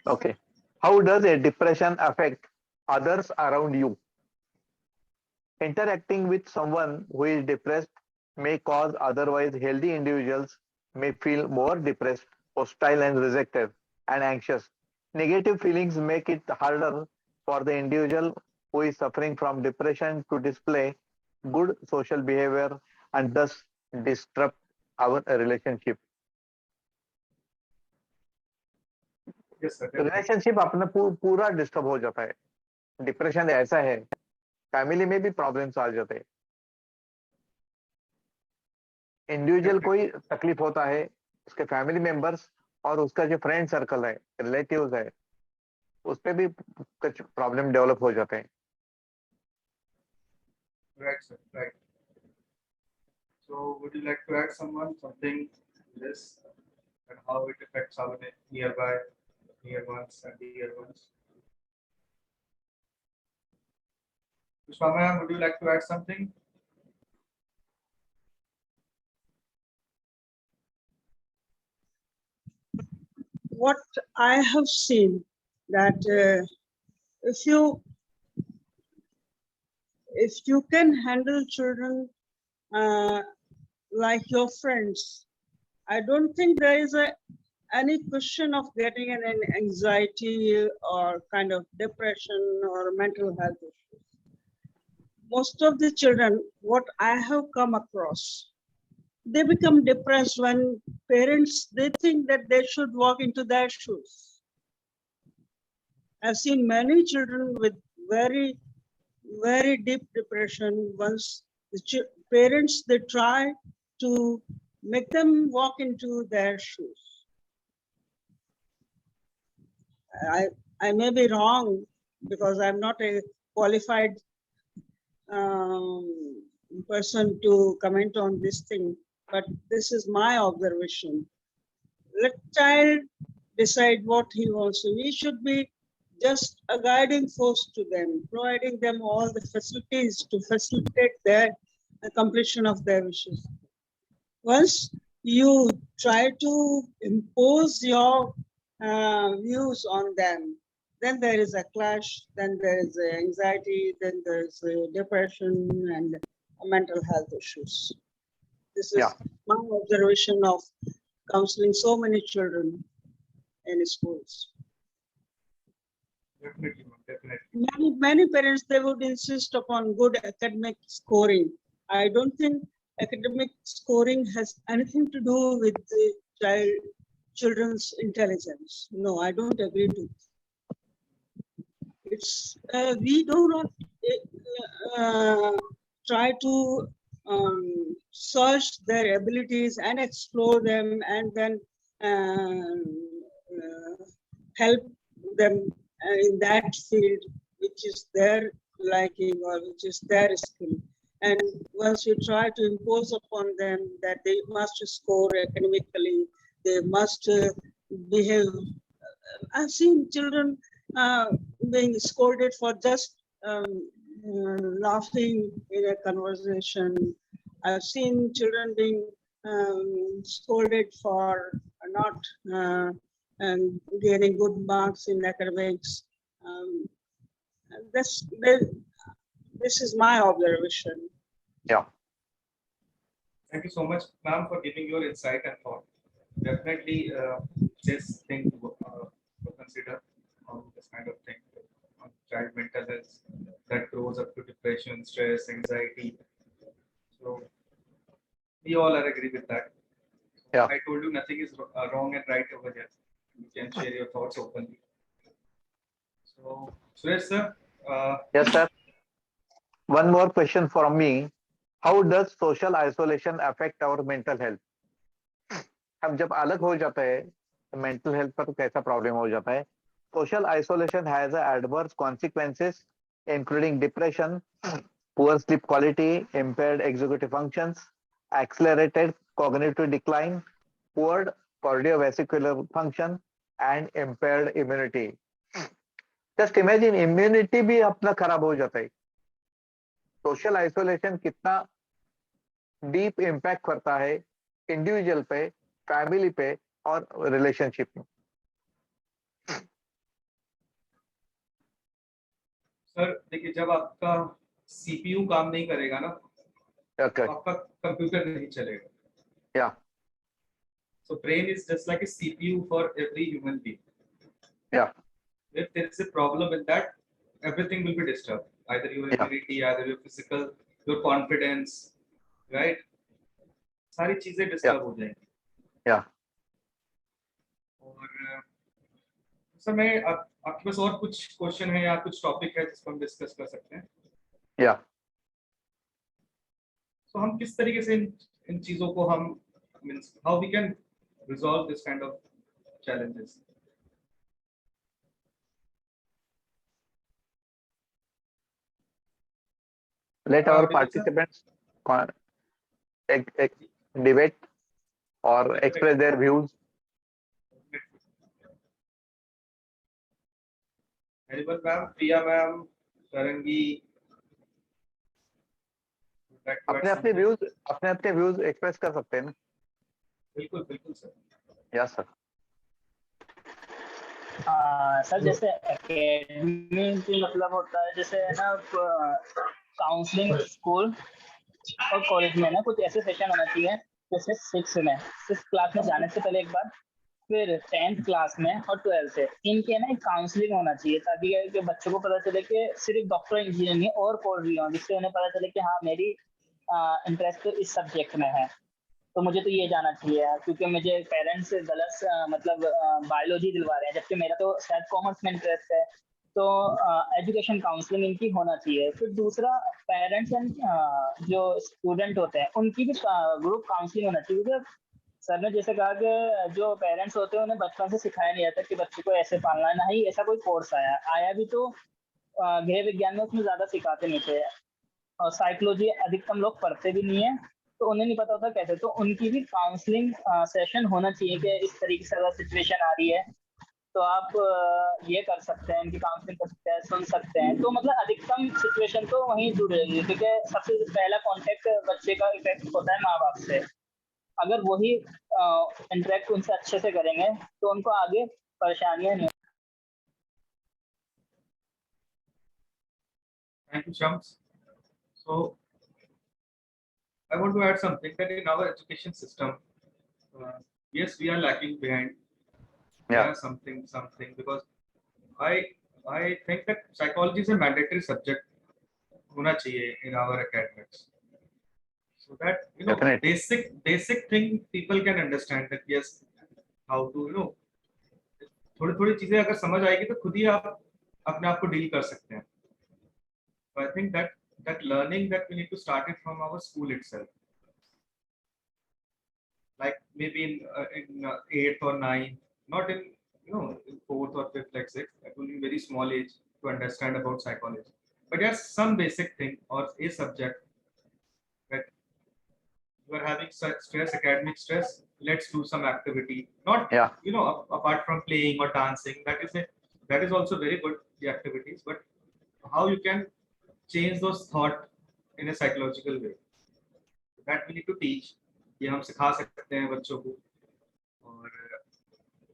Okay. How does a depression affect others around you? Interacting with someone who is depressed may cause otherwise healthy individuals may feel more depressed, hostile and rejected, and anxious. Negative feelings make it harder for the individual who is suffering from depression to display good social behavior and thus disrupt our relationship. Yes, sir. Relationship अपना पूरा disturb हो जाता है. Depression ऐसा है, family में भी problems आ जाते हैं. इंडिविजुअल कोई तकलीफ होता है, उसके फैमिली मेंबर्स और उसका जो फ्रेंड सर्कल है, रिलेटिव्स है, उस पे भी कुछ प्रॉब्लम डेवलप हो जाते हैं. Right, sir. Right. So, would you like to add something to this, and how it affects our nearby, near ones, and dear ones? Pushpama, would you like to add something? What I have seen that if you can handle children like your friends. I don't think there is any question of getting an anxiety or kind of depression or mental health issues. Most of the children, what I have come across, they become depressed when parents, they think that they should walk into their shoes. I've seen many children with very, very deep depression. Once the parents, they try to make them walk into their shoes. I may be wrong because I'm not a qualified person to comment on this thing, but this is my observation. Let child decide what he wants to. We should be just a guiding force to them, providing them all the facilities to facilitate their completion of their wishes. Once you try to impose your views on them, then there is a clash, then there is anxiety, then there is depression and mental health issues. This is my observation of counseling so many children in schools. Definitely, definitely. Many parents, they would insist upon good academic scoring. I don't think academic scoring has anything to do with the children's intelligence. No, I don't agree to. It's we do not try to search their abilities and explore them, and then help them in that field which is their liking or which is their skill. And once you try to impose upon them that they must score academically, they must behave. I've seen children being scolded for just laughing in a conversation. I've seen children being scolded for not getting good marks in academics. This is my observation. Yeah. Thank you so much, ma'am, for giving your insight and thought. Definitely, this thing to consider on this kind of thing on child mental health that grows up to depression, stress, anxiety. So we all are agree with that. Yeah. I told you nothing is wrong and right over here. You can share your thoughts openly. So, Suresh sir. Yes, sir. One more question from me. How does social isolation affect our mental health? हम जब अलग हो जाते हैं mental health पर कैसा problem हो जाता है? Social isolation has adverse consequences including depression, poor sleep quality, impaired executive functions, accelerated cognitive decline, poor cardiovascular function, and impaired immunity. Just imagine immunity भी अपना खराब हो जाता है. सोशल आइसोलेशन कितना डीप इम्पैक्ट करता है इंडिविजुअल पे, फैमिली पे और रिलेशनशिप में. सर देखिए जब आपका सीपीयू काम नहीं करेगा ना, Okay. तो आपका कंप्यूटर नहीं चलेगा. Yeah. So brain is just like a CPU for every human being. Yeah. If there is a problem with that, everything will be disturbed. Either your immunity, either your physical, your confidence, right? सारी चीजें disturb हो जाएंगी. Yeah. और sir मैं आपके पास और कुछ question है या कुछ टॉपिक है जिसको हम डिस्कस कर सकते हैं? Yeah. तो हम किस तरीके से इन चीजों को हम means how we can resolve this kind of challenges? Let our participants debate or express their views. Anyone, ma'am? Priya, ma'am? Sarangi? अपने अपने व्यूज एक्सप्रेस कर सकते हैं ना? बिल्कुल बिल्कुल सर. Yes sir. सर जैसे एकेडमी मतलब होता है जैसे है ना काउंसलिंग स्कूल और कॉलेज में ना कुछ ऐसे सेशन होना चाहिए जैसे सिक्स क्लास में जाने से पहले एक बार, फिर 10th क्लास में और 12th से इनके ना एक काउंसलिंग होना चाहिए, ताकि कि बच्चों को पता चले कि सिर्फ डॉक्टर इंजीनियर नहीं और कोर्स भी हो, जिससे उन्हें पता चले कि हाँ मेरी इंटरेस्ट तो इस सब्जेक्ट में है, तो मुझे तो ये जाना चाहिए, क्योंकि मुझे पेरेंट्स गलत मतलब बायोलॉजी दिलवा रहे हैं, जबकि मेरा तो शायद कॉमर्स में इंटरेस्ट है। तो एजुकेशन काउंसलिंग इनकी होना चाहिए। फिर दूसरा, पेरेंट्स एंड जो स्टूडेंट होते हैं उनकी भी ग्रुप काउंसलिंग होना चाहिए, क्योंकि सर ने जैसे कहा कि जो पेरेंट्स होते हैं उन्हें बचपन से सिखाया नहीं जाता कि बच्चे को ऐसे पालना है, ना ही ऐसा कोई कोर्स आया भी तो गृह विज्ञान में उसमें ज्यादा सिखाते नहीं थे, और साइकोलॉजी अधिकतम लोग पढ़ते भी नहीं है, तो उन्हें नहीं पता होता कैसे, तो उनकी भी काउंसलिंग सेशन होना चाहिए कि इस तरीके से अगर सिचुएशन आ रही है तो आप ये कर सकते हैं, इनकी काउंसलिंग कर सकते हैं, सुन सकते हैं, तो मतलब अधिकतम सिचुएशन तो वहीं दूर रहेगी, क्योंकि सबसे पहला कांटेक्ट बच्चे का इफेक्ट होता है माँ बाप से। अगर वही इंटरेक्ट उनसे अच्छे से करेंगे तो उनको आगे परेशानियां नहीं। Thank you, Shams. So I want to add something that in our education system, yes, we are lacking behind. Yeah. Something because I think that psychology is a mandatory subject होना चाहिए in our academics, so that Definitely. basic thing people can understand that yes, how to थोड़ी चीजें अगर समझ आएगी तो खुद ही आप अपने आप को डील कर सकते हैं. So I think that learning that we need to start it from our school itself, like maybe in 8th or 9th, not in in 4th or 5th, like 6th. That will be very small age to understand about psychology. But yes, some basic thing or a subject that you are having such stress, academic stress. Let's do some activity. Not apart from playing or dancing. That is also very good, the activities. But how you can change those thought in a psychological way, that we need to teach. ये हम सिखा सकते हैं बच्चों को, और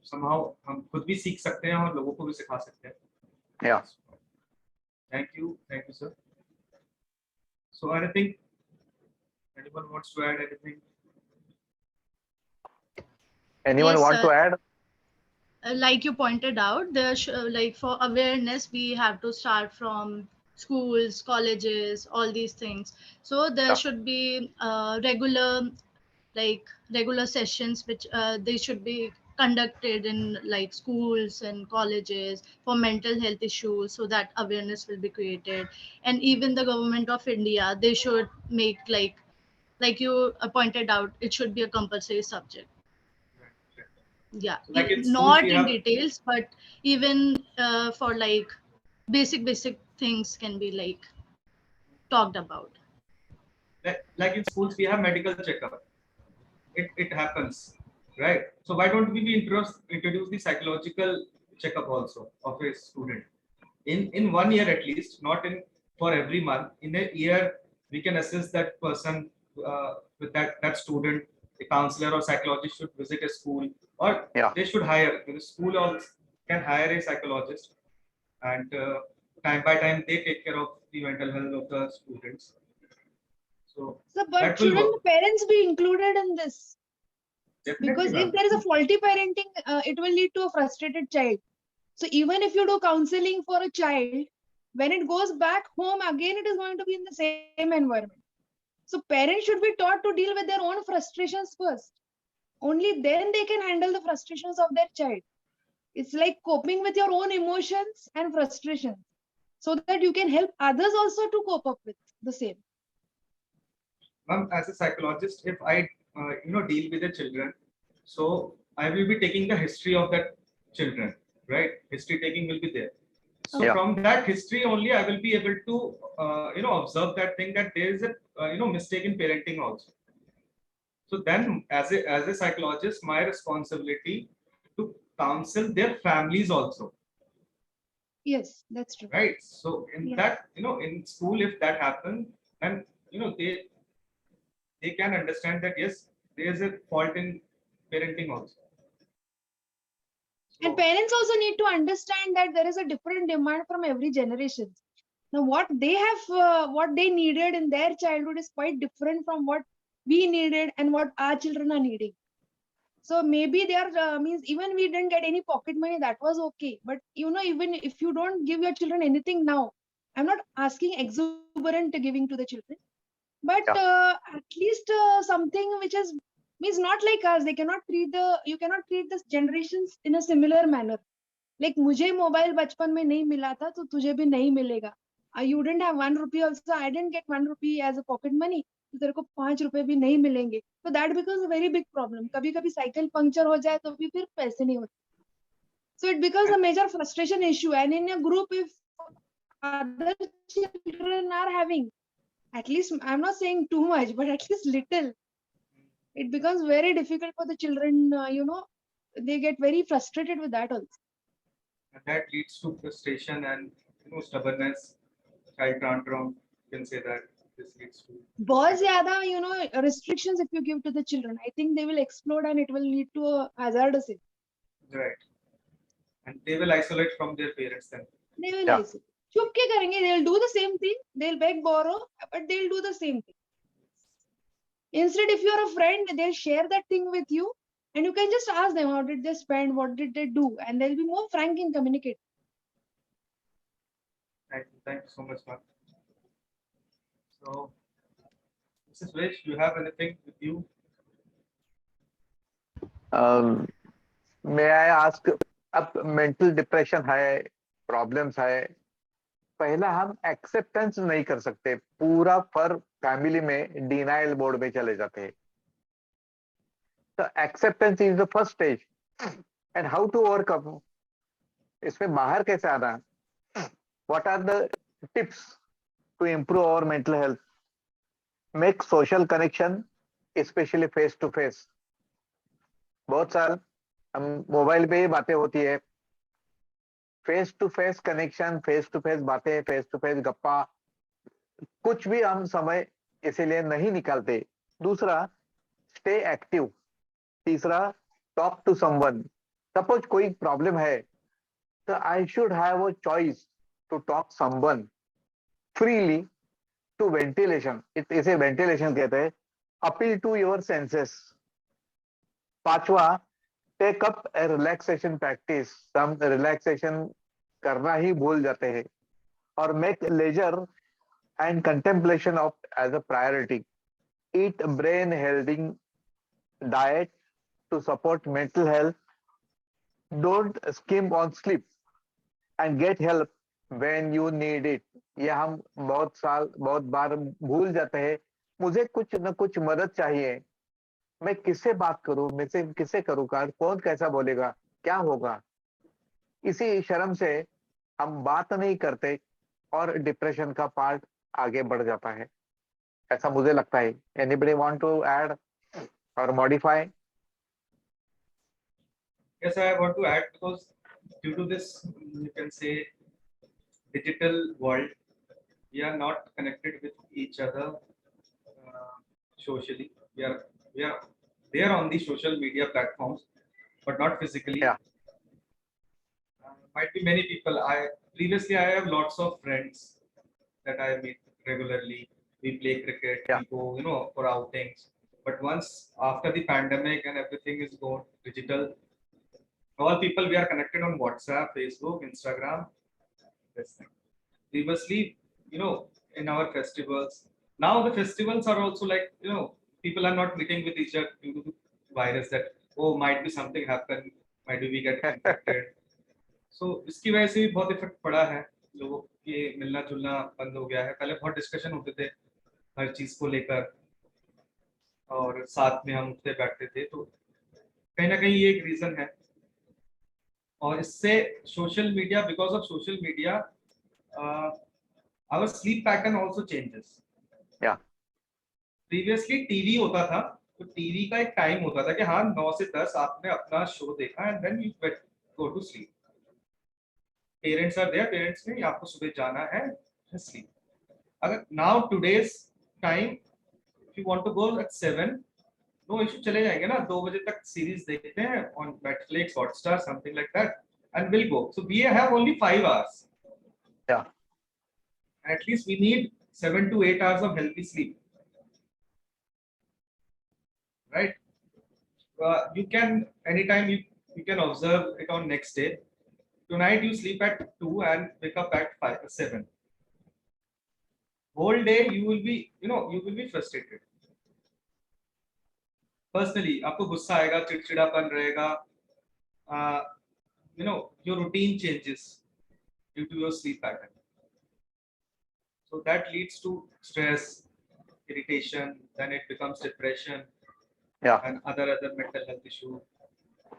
somehow हम खुद भी सीख सकते हैं और लोगों को भी सिखा सकते हैं. Yeah. Thank you, sir. So I think anyone wants to add anything? Anyone Yes, want to add? Like you pointed out, like for awareness, we have to start from schools, colleges, all these things. So there should be regular sessions which they should be conducted in like schools and colleges for mental health issues, so that awareness will be created. And even the government of India, they should make like you pointed out, it should be a compulsory subject. Yeah, Like in schools, not we in have, details, but even for like basic things can be like talked about. like in schools we have medical checkup. It happens, right? So why don't we introduce the psychological checkup also of a student in 1 year at least, not in for every month. In a year, we can assess that person with that student. A counselor or psychologist should visit a school, or they should hire. The school also can hire a psychologist, and time by time they take care of the mental health of the students. So but shouldn't the parents be included in this? Definitely, because if there is a faulty parenting, it will lead to a frustrated child. So even if you do counseling for a child, when it goes back home again, it is going to be in the same environment. So parents should be taught to deal with their own frustrations first. Only then they can handle the frustrations of their child. It's like coping with your own emotions and frustrations, so that you can help others also to cope up with the same. Ma'am, as a psychologist, if I deal with the children, so I will be taking the history of that children, right? History taking will be there. So from that history only, I will be able to observe that thing, that there is a mistake in parenting also. So then, as a psychologist, my responsibility to counsel their families also. Yes, that's true. Right. So in that, in school, if that happens, and they can understand that yes, there is a fault in parenting also. And parents also need to understand that there is a different demand from every generation. Now what they have, what they needed in their childhood is quite different from what we needed and what our children are needing. So maybe they are means even we didn't get any pocket money, that was okay. But you know, even if you don't give your children anything now, I'm not asking exuberant giving to the children, but at least something which is means not like us. They cannot treat you cannot treat this generations in a similar manner. Like मुझे mobile बचपन में नहीं मिला था तो तुझे भी नहीं मिलेगा. You didn't have 1 rupee also. I didn't get 1 rupee as a pocket money. तो तेरे को 5 रुपए भी नहीं मिलेंगे. So that becomes a very big problem. कभी कभी साइकिल पंक्चर हो जाए तो भी फिर पैसे नहीं होते. So it becomes a major frustration issue. And in a group, if other children are having, at least I'm not saying too much, but at least little, it becomes very difficult for the children. You know, they get very frustrated with that also. And that leads to frustration and stubbornness, child tantrum. You can say that this leads to. बहुत ज़्यादा, you know, restrictions if you give to the children, I think they will explode and it will lead to a hazardous event. Right. And they will isolate from their parents then. They will isolate. चुप के करेंगे, they'll do the same thing, they'll beg, borrow, but they'll do the same thing. Instead, if you're a friend, they'll share that thing with you and you can just ask them how did they spend, what did they do, and they'll be more frank in communicating. Thank you so much, ma'am. So, Mrs. Vish, you have anything with you? May I ask, अब mental depression है, problems है, पहला हम acceptance नहीं कर सकते, पूरा फर फैमिली में डिनाइल मोड में चले जाते हैं. तो acceptance is the first stage and how to overcome, इसमें बाहर कैसे आना, what are the tips to improve our mental health. Make social connection, specially face to face. बहुत साल हम मोबाइल पे ही बातें होती है, face to face connection, face to face बातें, फेस टू फेस गप्पा, कुछ भी हम समय इसीलिए नहीं निकालते. दूसरा, स्टे एक्टिव. तीसरा, टॉक टू समवन. सपोज कोई प्रॉब्लम है तो I should have a choice to talk someone freely to ventilation. इसे वेंटिलेशन कहते हैं. Appeal to your senses. पांचवा, take up a relaxation practice. हम रिलैक्सेशन करना ही भूल जाते हैं. और make leisure and contemplation of as a priority. Eat brain healthy diet to support mental health. Don't skim on sleep and get help when you need it. ये हम बहुत बार भूल जाते हैं. मुझे कुछ न कुछ मदद चाहिए, मैं किससे बात करूं, मैं से किससे करूं, कौन कैसा बोलेगा, क्या होगा. इसी शर्म से हम बात नहीं करते और डिप्रेशन का पार्ट आगे बढ़ जाता है, ऐसा मुझे लगता है. एनीबडी वांट टू ऐड और modify? Yes, I want to add, because due to this, you can say, digital world, we are not connected with each other socially. We are there on the social media platforms, but not physically. Yeah. Might be many people. Previously I have lots of friends that I meet regularly. We play cricket, we go, for outings. But once after the pandemic and everything is gone digital, all people, we are connected on WhatsApp, Facebook, Instagram. This thing. Previously, in our festivals. Now the festivals are also like, people are not meeting with each other due to the virus, that might be something happen, might be we get infected. So इसकी वजह से भी बहुत effect पड़ा है, लोगों के मिलना जुलना बंद हो गया है. पहले बहुत डिस्कशन होते थे हर चीज को लेकर और साथ में हम उठते बैठते थे, तो कहीं ना कहीं ये एक रीजन है. और इससे social media, because of social media, our sleep pattern also changes. Yeah. Previously TV होता था, तो टीवी का एक टाइम होता था कि हाँ 9 से 10 आपने अपना शो देखा and then you go to sleep. Parents are there, parents ने आपको सुबह जाना है, स्लीप. अगर now today's time, if you want to go at 7, no issue, चले जाएंगे ना, 2 बजे तक सीरीज देखते हैं on Netflix, Hotstar, something like that, and will go. So we have only 5 hours. Yeah. At least we need 7 to 8 hours of healthy sleep, right? You can anytime you can observe it on next day. Tonight you sleep at 2 and wake up at 7. Whole day you will be, you will be frustrated. Personally, आपको गुस्सा आएगा, चिड़चिड़ापन रहेगा. Your routine changes due to your sleep pattern. So that leads to stress, irritation, then it becomes depression, Yeah. and other mental health issue,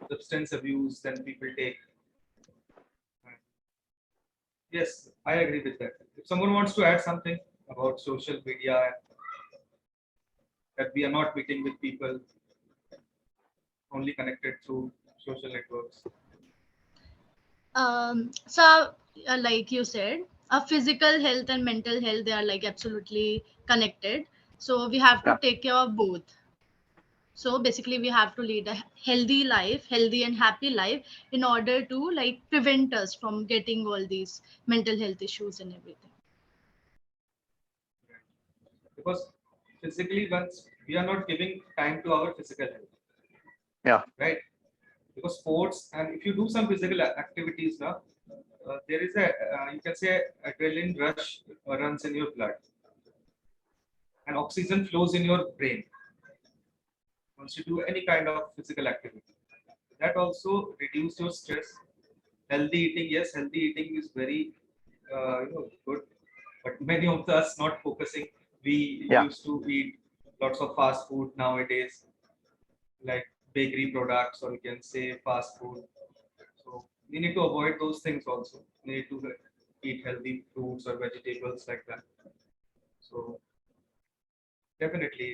substance abuse, then people take. Yes, I agree with that. If someone wants to add something about social media, that we are not meeting with people, only connected through social networks. So like you said, physical health and mental health, they are like absolutely connected. So we have to Yeah. take care of both. So basically we have to lead a healthy life, healthy and happy life, in order to like prevent us from getting all these mental health issues and everything. Because physically, once we are not giving time to our physical health. Yeah. Right. Because sports, and if you do some physical activities now, there is a you can say adrenaline rush runs in your blood, and oxygen flows in your brain once you do any kind of physical activity. That also reduces your stress. Healthy eating, yes, healthy eating is very good, but many of us not focusing. We Yeah. used to eat lots of fast food nowadays, like bakery products, or you can say fast food. So we need to avoid those things also. We need to eat healthy fruits or vegetables like that. So definitely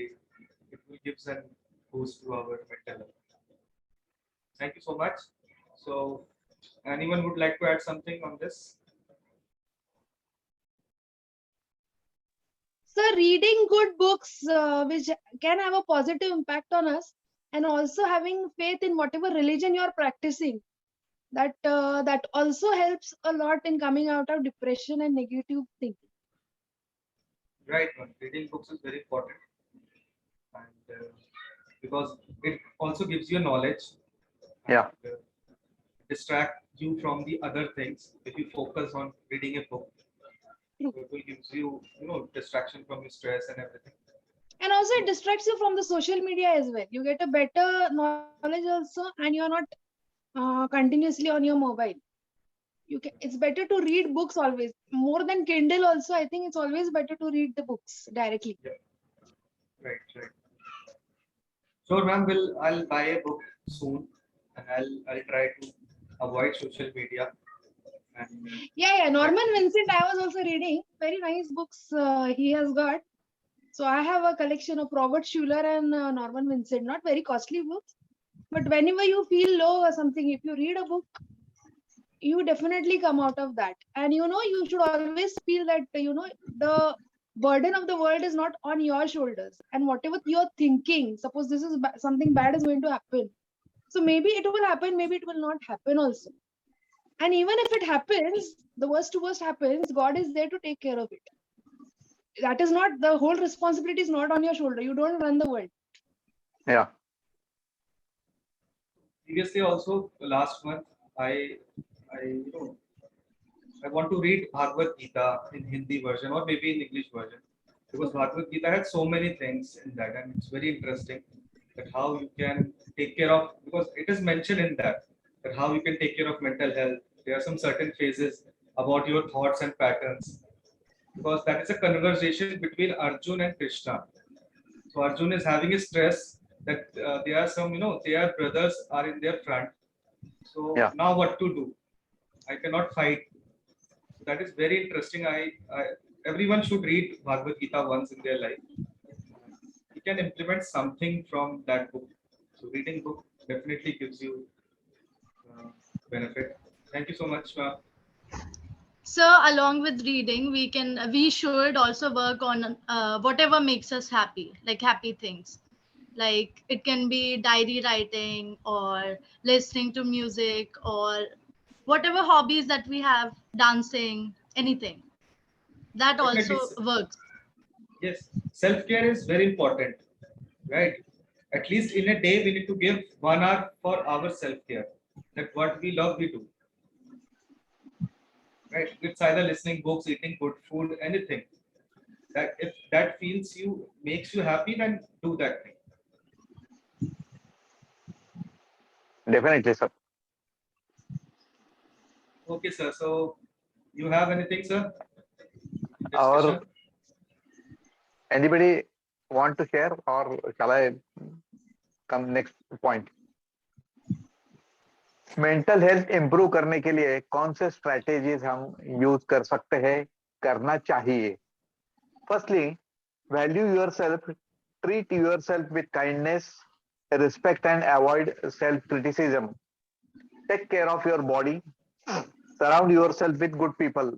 it will give some boost to our mental health. Thank you so much. So anyone would like to add something on this? So reading good books which can have a positive impact on us, and also having faith in whatever religion you are practicing, that also helps a lot in coming out of depression and negative thinking. Right, one. Reading books is very important, and because it also gives you knowledge. Yeah. And, distract you from the other things if you focus on reading a book. So it will gives you, distraction from your stress and everything. And also it distracts you from the social media as well. You get a better knowledge also, and you're not continuously on your mobile. It's better to read books always, more than Kindle also. I think it's always better to read the books directly. Yeah. Right. Sure, ma'am. I'll buy a book soon, and I'll try to avoid social media. And Yeah. Norman Vincent, I was also reading very nice books he has got. So I have a collection of Robert Schuller and Norman Vincent, not very costly books, but whenever you feel low or something, if you read a book, you definitely come out of that. And you should always feel that the burden of the world is not on your shoulders, and whatever you're thinking, suppose this is something bad is going to happen, so maybe it will happen, maybe it will not happen also. And even if it happens, the worst to worst happens, God is there to take care of it. That is not, the whole responsibility is not on your shoulder. You don't run the world. Yeah. previously also last month, I I want to read Bhagavad Gita in Hindi version or maybe in English version, because Bhagavad Gita has so many things in that, and it's very interesting that how you can take care of, because it is mentioned in that how you can take care of mental health. There are some certain phases about your thoughts and patterns, because that is a conversation between Arjun and Krishna. So Arjun is having a stress that there are some, their brothers are in their front. So Yeah. now what to do? I cannot fight. So that is very interesting. Everyone should read Bhagavad Gita once in their life. You can implement something from that book. So reading book definitely gives you benefit. Thank you so much, ma'am. So along with reading, we should also work on whatever makes us happy, like happy things. Like it can be diary writing or listening to music or whatever hobbies that we have, dancing, anything. that Definitely, also works. yes, self-care is very important, right? At least in a day, we need to give 1 hour for our self-care. That what we love, we do, right? It's either listening books, eating good food, anything. That if that feels you, makes you happy, then do that thing. Definitely, sir. Okay, sir. So you have anything, sir? Or Discussion? anybody want to share, or shall I come next point? Mental health improve करने के लिए कौन से strategies हम use कर सकते हैं, करना चाहिए? Firstly, value yourself, treat yourself with kindness, respect and avoid self criticism. Take care of your body, surround yourself with good people,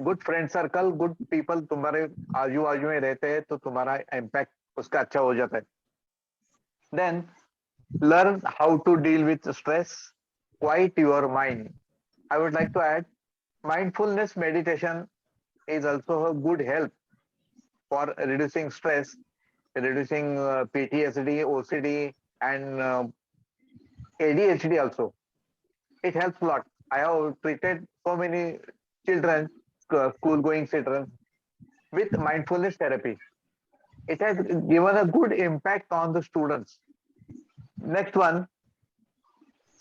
good friend circle, good people तुम्हारे आजू बाजू में रहते हैं तो तुम्हारा इम्पैक्ट उसका अच्छा हो जाता है. Then learn how to deal with stress, quiet your mind. I would like to add, mindfulness meditation is also a good help for reducing stress, reducing PTSD, OCD, and ADHD also. It helps a lot. I have treated so many children, school-going children, with mindfulness therapy. It has given a good impact on the students. Next one,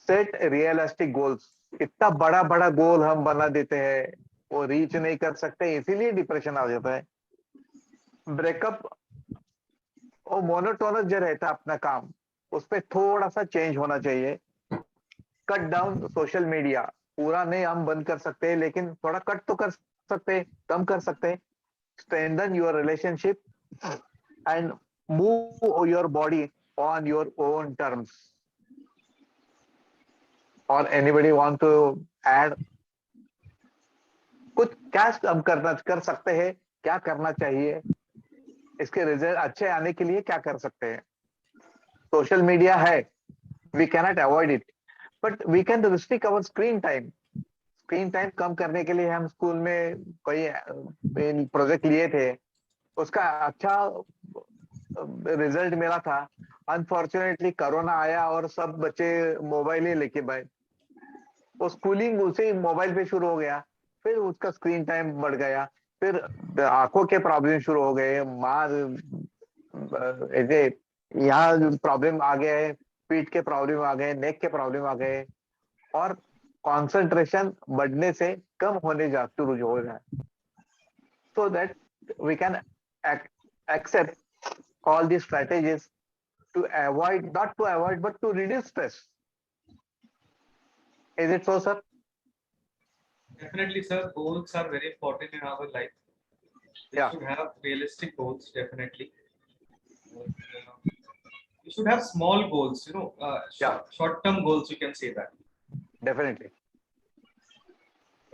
set realistic goals. इतना बड़ा बड़ा गोल हम बना देते हैं, वो reach नहीं कर सकते, इसीलिए डिप्रेशन आ जाता है. ब्रेकअप और मोनोटोनस जो रहता है अपना काम, उस पर थोड़ा सा चेंज होना चाहिए. कट डाउन सोशल मीडिया, पूरा नहीं हम बंद कर सकते, लेकिन थोड़ा कट तो कर सकते, कम कर सकते. Strengthen your relationship and move your body on your own terms. और एनीबडी वांट टू ऐड कुछ? क्या हम कर सकते हैं, क्या करना चाहिए, इसके रिजल्ट अच्छे आने के लिए क्या कर सकते हैं? सोशल मीडिया है, we cannot avoid it, but we can restrict our screen time. Screen time कम करने के लिए हम स्कूल में कोई प्रोजेक्ट लिए थे, उसका अच्छा रिजल्ट मिला था. अनफॉर्चुनेटली कोरोना आया और सब बच्चे मोबाइल ही लेके बैठे, वो स्कूलिंग उसे मोबाइल पे शुरू हो गया, फिर उसका स्क्रीन टाइम बढ़ गया, फिर आंखों के प्रॉब्लम शुरू हो गए, यहाँ प्रॉब्लम आ गए, पीठ के प्रॉब्लम आ गए, नेक के प्रॉब्लम आ गए, और कंसंट्रेशन बढ़ने से कम होने शुरू हो रहा है. So that we can accept all the strategies to avoid, not to avoid but to reduce stress. Is it so, sir? Definitely, sir. Goals are very important in our life. We Yeah. should have realistic goals, definitely. We should have small goals, short-term goals, you can say that. Definitely.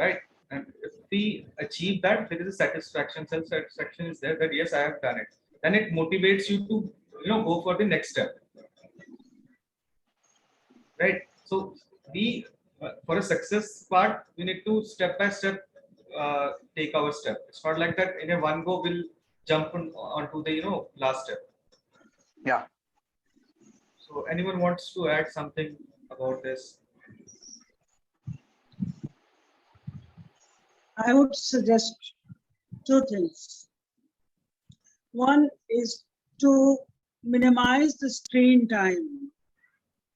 Right? And if we achieve that, there is a satisfaction, self-satisfaction is there that yes, I have done it. Then it motivates you to, go for the next step. Right? So for a success part, we need to step by step take our step. It's not like that in a one go we'll jump onto the last step. Yeah. So anyone wants to add something about this? I would suggest two things. One is to minimize the screen time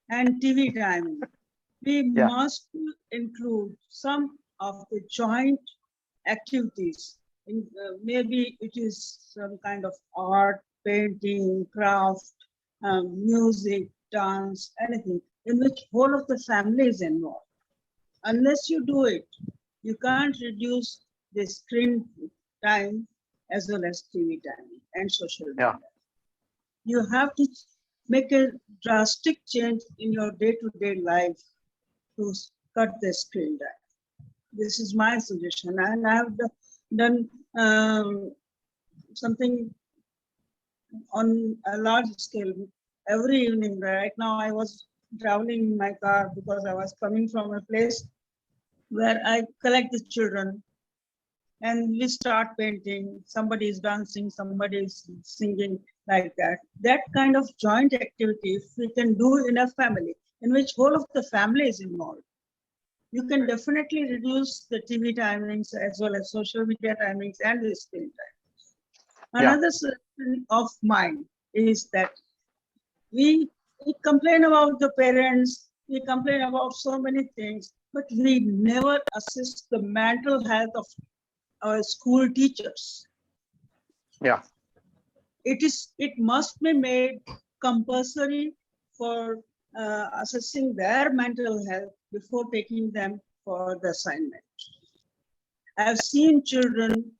and TV time. We must include some of the joint activities. Maybe it is some kind of art, painting, craft, music, dance, anything in which whole of the family is involved. Unless you do it, you can't reduce the screen time as well as TV time and social media. You have to make a drastic change in your day-to-day life to cut the screen time. This is my suggestion, and I have done something on a large scale every evening. Right now, I was traveling in my car because I was coming from a place where I collect the children and we start painting, somebody is dancing, somebody is singing, like that. That kind of joint activity, if we can do in a family, in which whole of the family is involved, you can definitely reduce the TV timings as well as social media timings and the screen time. Yeah. Another suggestion of mine is that we complain about the parents, we complain about so many things, but we never assist the mental health of our school teachers. Yeah. It must be made compulsory for assessing their mental health before taking them for the assignment. I've seen children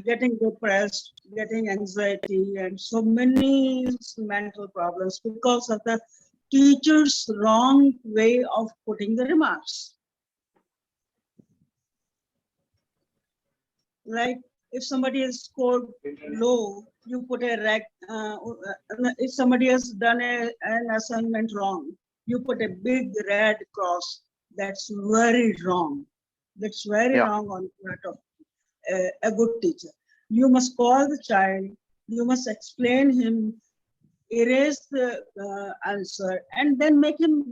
getting depressed, getting anxiety, and so many mental problems because of the teacher's wrong way of putting the remarks. Like if somebody has scored low, you put a rag. If somebody has done an assignment wrong, you put a big red cross. That's very wrong. That's very wrong on the part of a good teacher. You must call the child. You must explain him, erase the answer, and then make him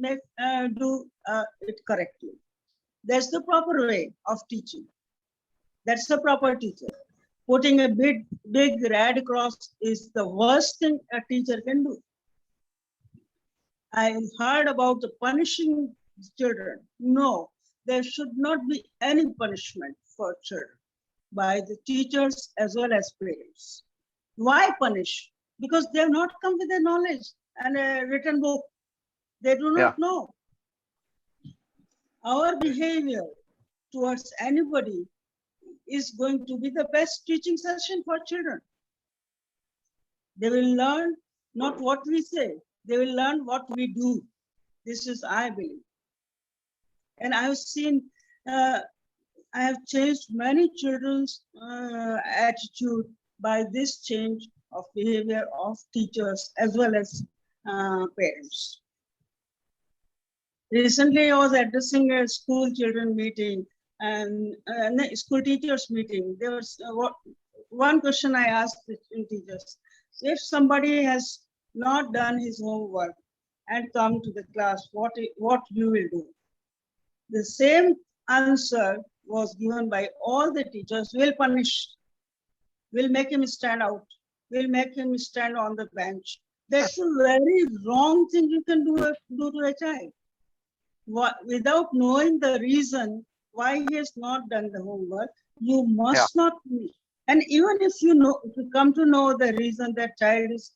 do it correctly. That's the proper way of teaching. That's the proper teacher. Putting a big red cross is the worst thing a teacher can do. I heard about the punishing children. No, there should not be any punishment for children by the teachers as well as parents. Why punish? Because they have not come with a knowledge and a written book. They do not know. Our behavior towards anybody is going to be the best teaching session for children. They will learn not what we say, they will learn what we do. This is, I believe. And I have seen, I have changed many children's attitude by this change of behavior of teachers as well as parents. Recently, I was addressing a school children meeting and school teachers meeting. There was one question I asked the teachers: if somebody has not done his homework and come to the class, what you will do? The same answer was given by all the teachers: will punish, will make him stand out, will make him stand on the bench. That's a very wrong thing you can do to a child. Without knowing the reason why he has not done the homework, you must not punish. And even if you know, if you come to know the reason that child is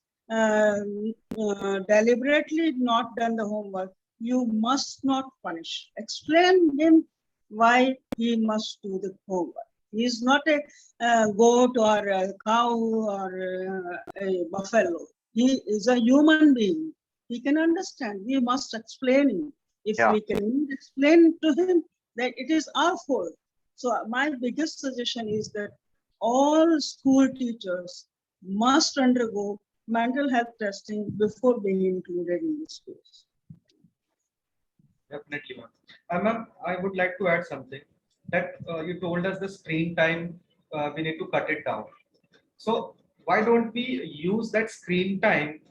deliberately not done the homework, you must not punish. Explain him why he must do the homework. He is not a goat or a cow or a buffalo. He is a human being. He can understand. We must explain him. If we can explain to him that it is our fault. So my biggest suggestion is that all school teachers must undergo mental health testing before being included in the schools. Definitely, ma'am. Ma'am, I would like to add something that you told us the screen time, we need to cut it down. So why don't we use that screen time,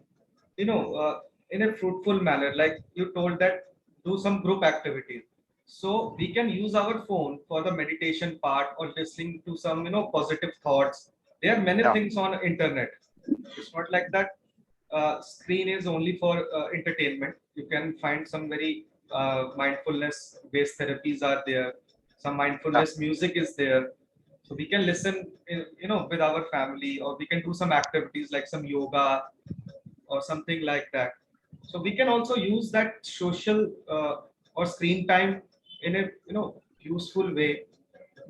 in a fruitful manner? Like you told that do some group activities. So we can use our phone for the meditation part or listening to some, positive thoughts. There are many things on internet. It's not like that screen is only for entertainment. You can find some very mindfulness based therapies are there. Some mindfulness music is there. So we can listen, with our family, or we can do some activities like some yoga or something like that. So we can also use that social or screen time in a useful way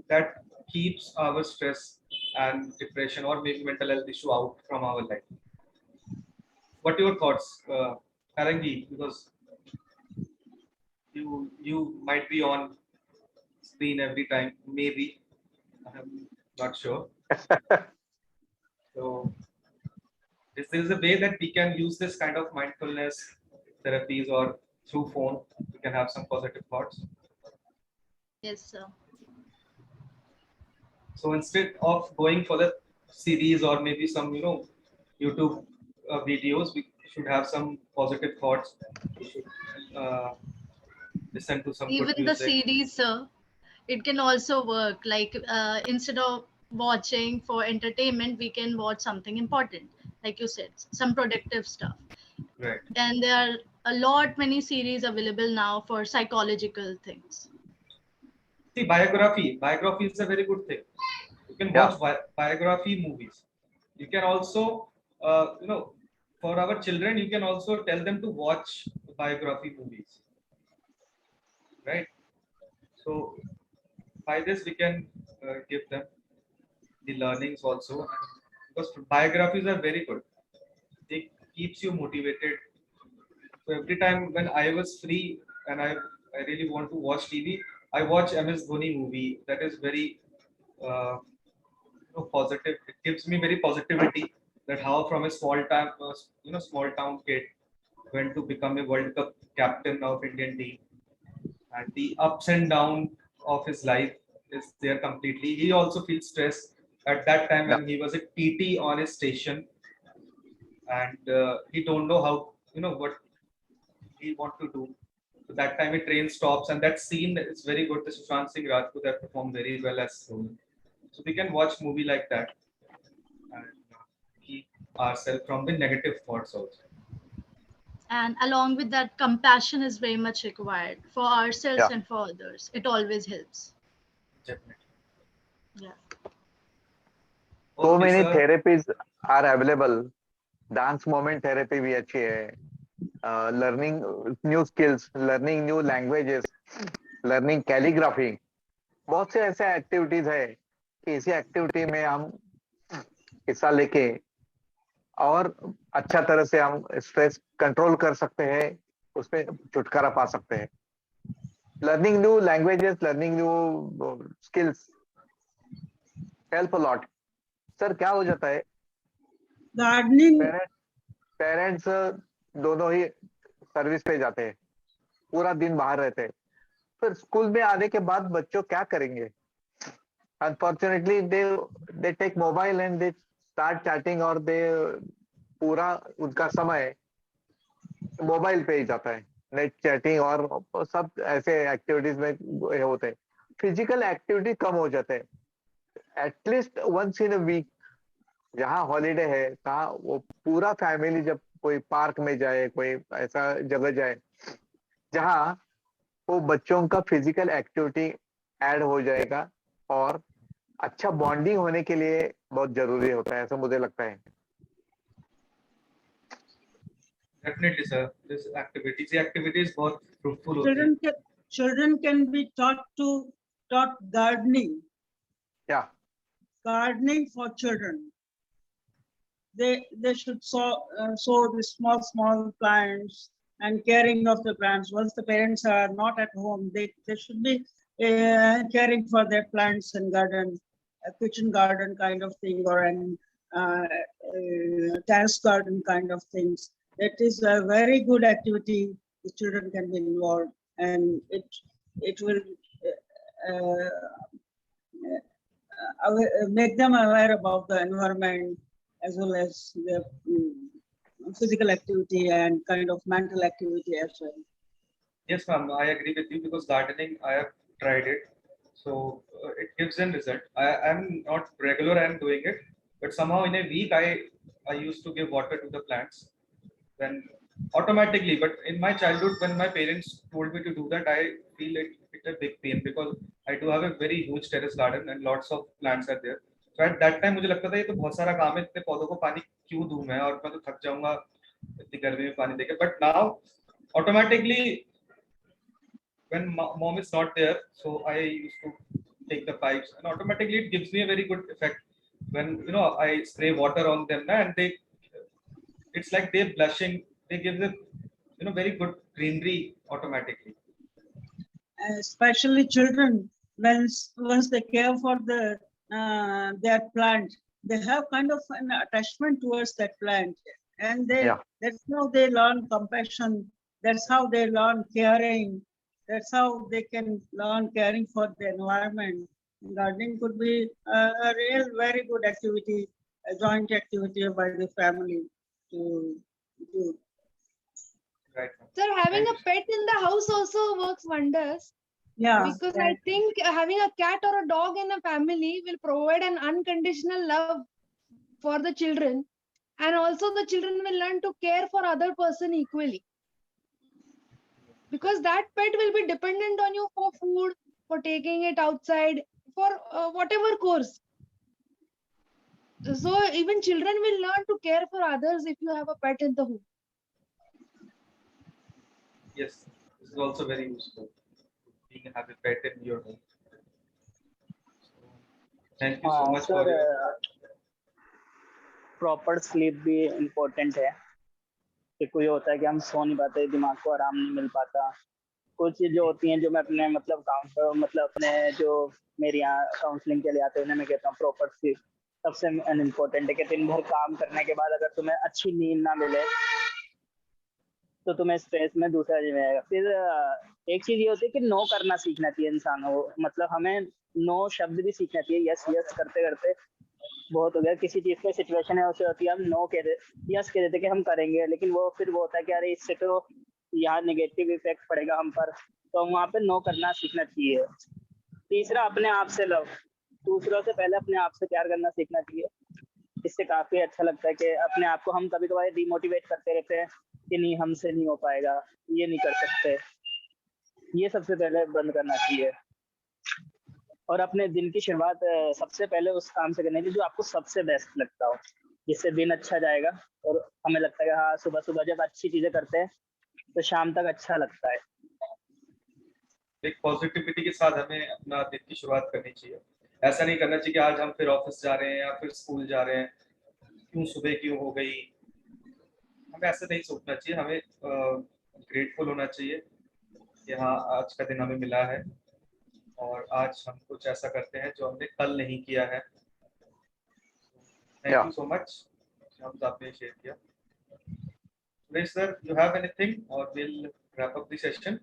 that keeps our stress and depression or maybe mental health issue out from our life. What are your thoughts, Karangi? Because you might be on screen every time, maybe. I'm not sure. So is there a way that we can use this kind of mindfulness therapies or through phone? We can have some positive thoughts. Yes, sir. So instead of going for the series or maybe some, YouTube videos, we should have some positive thoughts. We should listen to some good Even the music. series, sir, it can also work. Like instead of watching for entertainment, we can watch something important, like you said, some productive stuff. Right. And there are a lot many series available now for psychological things. See, biography is a very good thing. You can Yeah. watch biography movies. You can also, for our children, you can also tell them to watch biography movies, right? So by this we can give them the learnings also, because biographies are very good. They keeps you motivated. So every time when I was free and I really want to watch TV, I watch MS Dhoni movie. That is very positive. It gives me very positivity that how from a small town kid went to become a World Cup captain of Indian team, and the ups and downs of his life is there completely. He also feels stress at that time Yeah. when he was a TT on his station, and he don't know how what he want to do. So that time a train stops, and that scene is very good. The Sushant Singh Rajput have performed very well as Dhoni. So we can watch movie like that and keep ourselves from the negative thoughts also. And along with that, compassion is very much required for ourselves Yeah. and for others. It always helps. Definitely. Yeah. So Okay, many sir. therapies are available. Dance movement therapy भी अच्छी है. Learning new skills, learning new languages, learning calligraphy. बहुत से ऐसे activities है कि इसी activity में हम हिस्सा लेके और अच्छा तरह से हम स्ट्रेस कंट्रोल कर सकते हैं, उसमें छुटकारा पा सकते हैं. Learning new languages, learning new skills help a lot. Sir क्या हो जाता है, Gardening, पेरेंट्स दोनों ही सर्विस पे जाते हैं, पूरा दिन बाहर रहते हैं, फिर स्कूल में आने के बाद बच्चों क्या करेंगे? Unfortunately they take mobile and they start chatting, और दे पूरा उनका समय मोबाइल पे ही जाता है, नेट चैटिंग और सब ऐसे एक्टिविटीज में होते हैं. फिजिकल एक्टिविटी कम हो जाते हैं. At least once in a week, जहाँ हॉलीडे है, कहाँ वो पूरा फैमिली जब कोई पार्क में जाए, कोई ऐसा जगह जाए जहाँ वो बच्चों का फिजिकल एक्टिविटी ऐड हो जाएगा, और अच्छा बॉन्डिंग होने के लिए बहुत जरूरी होता है, ऐसा मुझे लगता है. Definitely, sir. This activities बहुत fruitful होती है. children can be taught gardening. Yeah. Gardening for children. They should sow the small plants and caring of the plants. Once the parents are not at home, they should be caring for their plants and garden, a kitchen garden kind of thing, or an terrace garden kind of things. That is a very good activity. The children can be involved, and it will make them aware about the environment, as well as the physical activity and kind of mental activity as well. Yes, ma'am, I agree with you, because gardening, I have tried it. So it gives a result. I'm not regular, I'm doing it, but somehow in a week, I used to give water to the plants when automatically. But in my childhood, when my parents told me to do that, I feel it's a big pain, because I do have a very huge terrace garden and lots of plants are there. So at that time मुझे लगता था ये तो बहुत सारा काम है, इतने पौधों को पानी क्यों दूं मैं, और मैं तो थक जाऊंगा इतनी गर्मी में पानी देके. But now automatically, when mom is not there, so I used to take the pipes, and automatically it gives me a very good effect when I spray water on them, and it's like they're blushing. They give the very good greenery automatically. Especially children, once they care for their plant, they have kind of an attachment towards that plant, and that's how they learn compassion. That's how they learn caring. That's how they can learn caring for the environment. Gardening could be a real very good activity, a joint activity by the family to do. Right. Sir, having Thank a pet in the house also works wonders. Yeah. Because I think having a cat or a dog in a family will provide an unconditional love for the children, and also the children will learn to care for other person equally, because that pet will be dependent on you for food, for taking it outside, for whatever course. So even children will learn to care for others if you have a pet in the home. Yes, this is also very useful. Being have a pet in your home. So, thank you so much for sir your. Proper sleep भी important है कि कोई होता है कि हम सो नहीं पाते, दिमाग को आराम नहीं मिल पाता। कुछ चीजें होती हैं जो मैं अपने मतलब अपने जो मेरे यहाँ काउंसलिंग के लिए आते हैं उन्हें मैं कहता हूँ प्रॉपर स्लीप सबसे इम्पोर्टेंट है। कि दिन भर काम करने के बाद अगर तुम्हें अच्छी नींद ना मिले तो तुम्हें स्ट्रेस में दूसरा जीवन आएगा। फिर एक चीज ये होती है कि नो करना सीखना चाहिए इंसानों को, मतलब हमें नो शब्द भी सीखना चाहिए। यस यस करते करते बहुत हो गया, किसी चीज की सिचुएशन है उसे होती है हम नो कह दे, यस कह देते कि हम करेंगे, लेकिन वो फिर वो होता है कि अरे इससे तो यहाँ नेगेटिव इफेक्ट पड़ेगा हम पर, तो वहाँ पे नो करना सीखना चाहिए। तीसरा, अपने आप से लव, दूसरों से पहले अपने आप से प्यार करना सीखना चाहिए। इससे काफी अच्छा लगता है कि अपने आप को हम कभी कभार डिमोटिवेट करते रहते हैं कि नहीं हमसे नहीं हो पाएगा, ये नहीं कर सकते, ये सबसे पहले बंद करना चाहिए। और अपने दिन की शुरुआत सबसे पहले उस काम से करनी चाहिए जो आपको सबसे बेस्ट लगता हो, जिससे दिन अच्छा जाएगा। और हमें लगता है कि हाँ सुबह सुबह जब अच्छी चीजें करते हैं तो शाम तक अच्छा लगता है। एक पॉजिटिविटी के साथ हमें अपना दिन की शुरुआत करनी चाहिए। ऐसा नहीं करना चाहिए कि आज हम फिर ऑफिस जा रहे हैं या फिर स्कूल जा रहे हैं, क्यों सुबह क्यों हो गई। हमें ऐसे नहीं सोचना चाहिए, हमें ग्रेटफुल होना चाहिए कि हाँ आज का दिन हमें मिला है और आज हम कुछ ऐसा करते हैं जो हमने कल नहीं किया है। थैंक यू सो मच, हम आपने शेयर किया। Suresh sir, you have anything or we'll wrap up the session?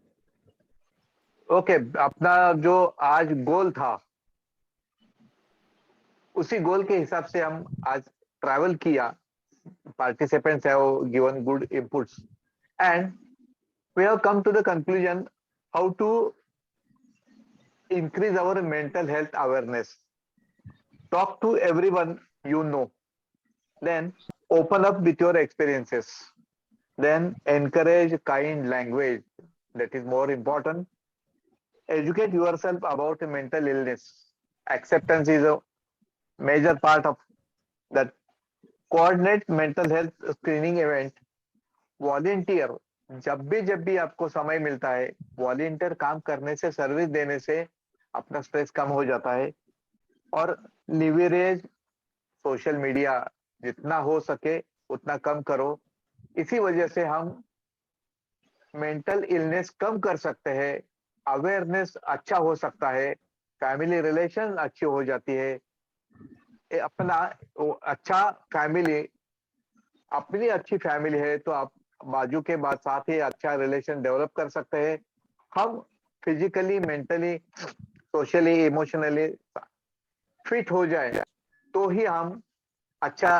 Okay, अपना जो आज गोल था उसी गोल के हिसाब से हम आज ट्रैवल किया। Participants have given good inputs and we have come to the conclusion how to increase our mental health awareness. Talk to everyone you know, then open up with your experiences, then encourage kind language, that is more important. Educate yourself about mental illness. Acceptance is a major part of that. Coordinate mental health screening event. Volunteer, जब भी आपको समय मिलता है, volunteer काम करने से, service देने से अपना स्ट्रेस कम हो जाता है। और लिवरेज सोशल मीडिया जितना हो सके उतना कम करो। इसी वजह से हम मेंटल इलनेस कम कर सकते हैं, अवेयरनेस अच्छा हो सकता है, फैमिली रिलेशन अच्छी हो जाती है। अपना अच्छा फैमिली, अपनी अच्छी फैमिली है तो आप बाजू के बाद साथ ही अच्छा रिलेशन डेवलप कर सकते हैं। हम physically, mentally, socially, emotionally fit हो जाए तो ही हम अच्छा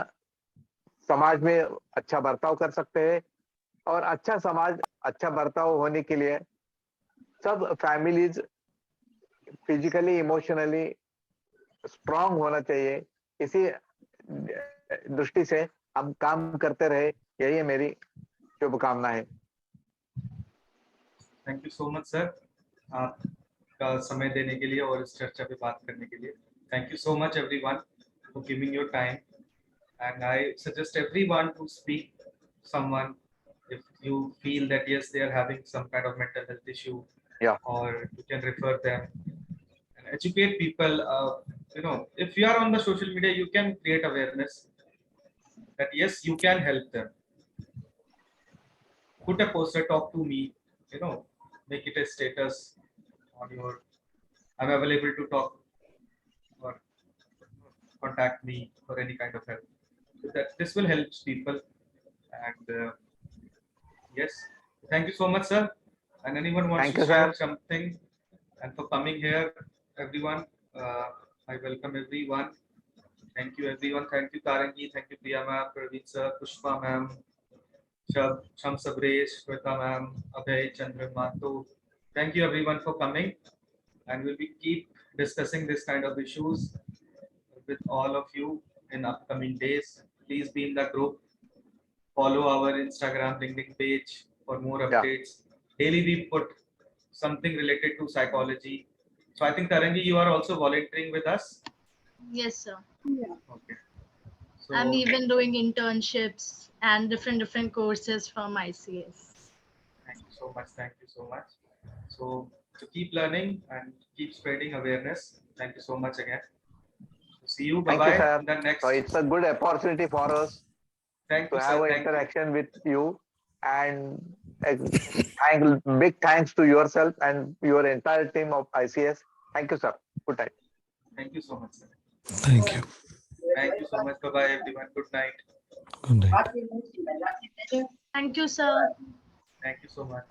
समाज में अच्छा बर्ताव कर सकते हैं। और अच्छा समाज, अच्छा बर्ताव होने के लिए सब फैमिलीज फिजिकली, इमोशनली स्ट्रांग होना चाहिए। इसी दृष्टि से हम काम करते रहे, यही मेरी शुभकामना है। Thank you so much sir, आपका समय देने के लिए और इस चर्चा पे बात करने के लिए। Thank you so much everyone for giving your time and I suggest everyone to speak someone if you feel that yes they are having some kind of mental health issue, or you can refer them and educate people. You know, if you are on the social media you can create awareness that yes you can help them. Put a poster, talk to me, you know, make it a status on your I'm available to talk or contact me for any kind of help. So that this will help people. And yes, thank you so much sir, and anyone wants Thank to you, share sir. something and for coming here everyone, I welcome everyone. Thank you, everyone. Thank you, Tarangi. Thank you, Priya ma'am, Praveen sir, Pushpa ma'am, Sham Sabresh, Shweta ma'am, Abhay, Chandra. So, thank you, everyone, for coming. And we'll be keep discussing this kind of issues with all of you in upcoming days. Please be in the group. Follow our Instagram, LinkedIn page for more Yeah. updates. Daily we put something related to psychology. So I think Tarangi, you are also volunteering with us. Yes, sir. Okay. So I'm even doing internships and different courses from ICS. thank you so much. Thank you so much. So to keep learning and keep spreading awareness. Thank you so much again. See you. Bye Thank you, bye. sir. In the next. So it's a good opportunity for us Thank to you, have sir. an Thank you. interaction with you, and big thanks to yourself and your entire team of ICS. Thank you, sir. Good night. Thank you so much, sir. Thank you. Thank you so much. Bye bye, everyone. Good night. Good night. Thank you, sir. Thank you so much.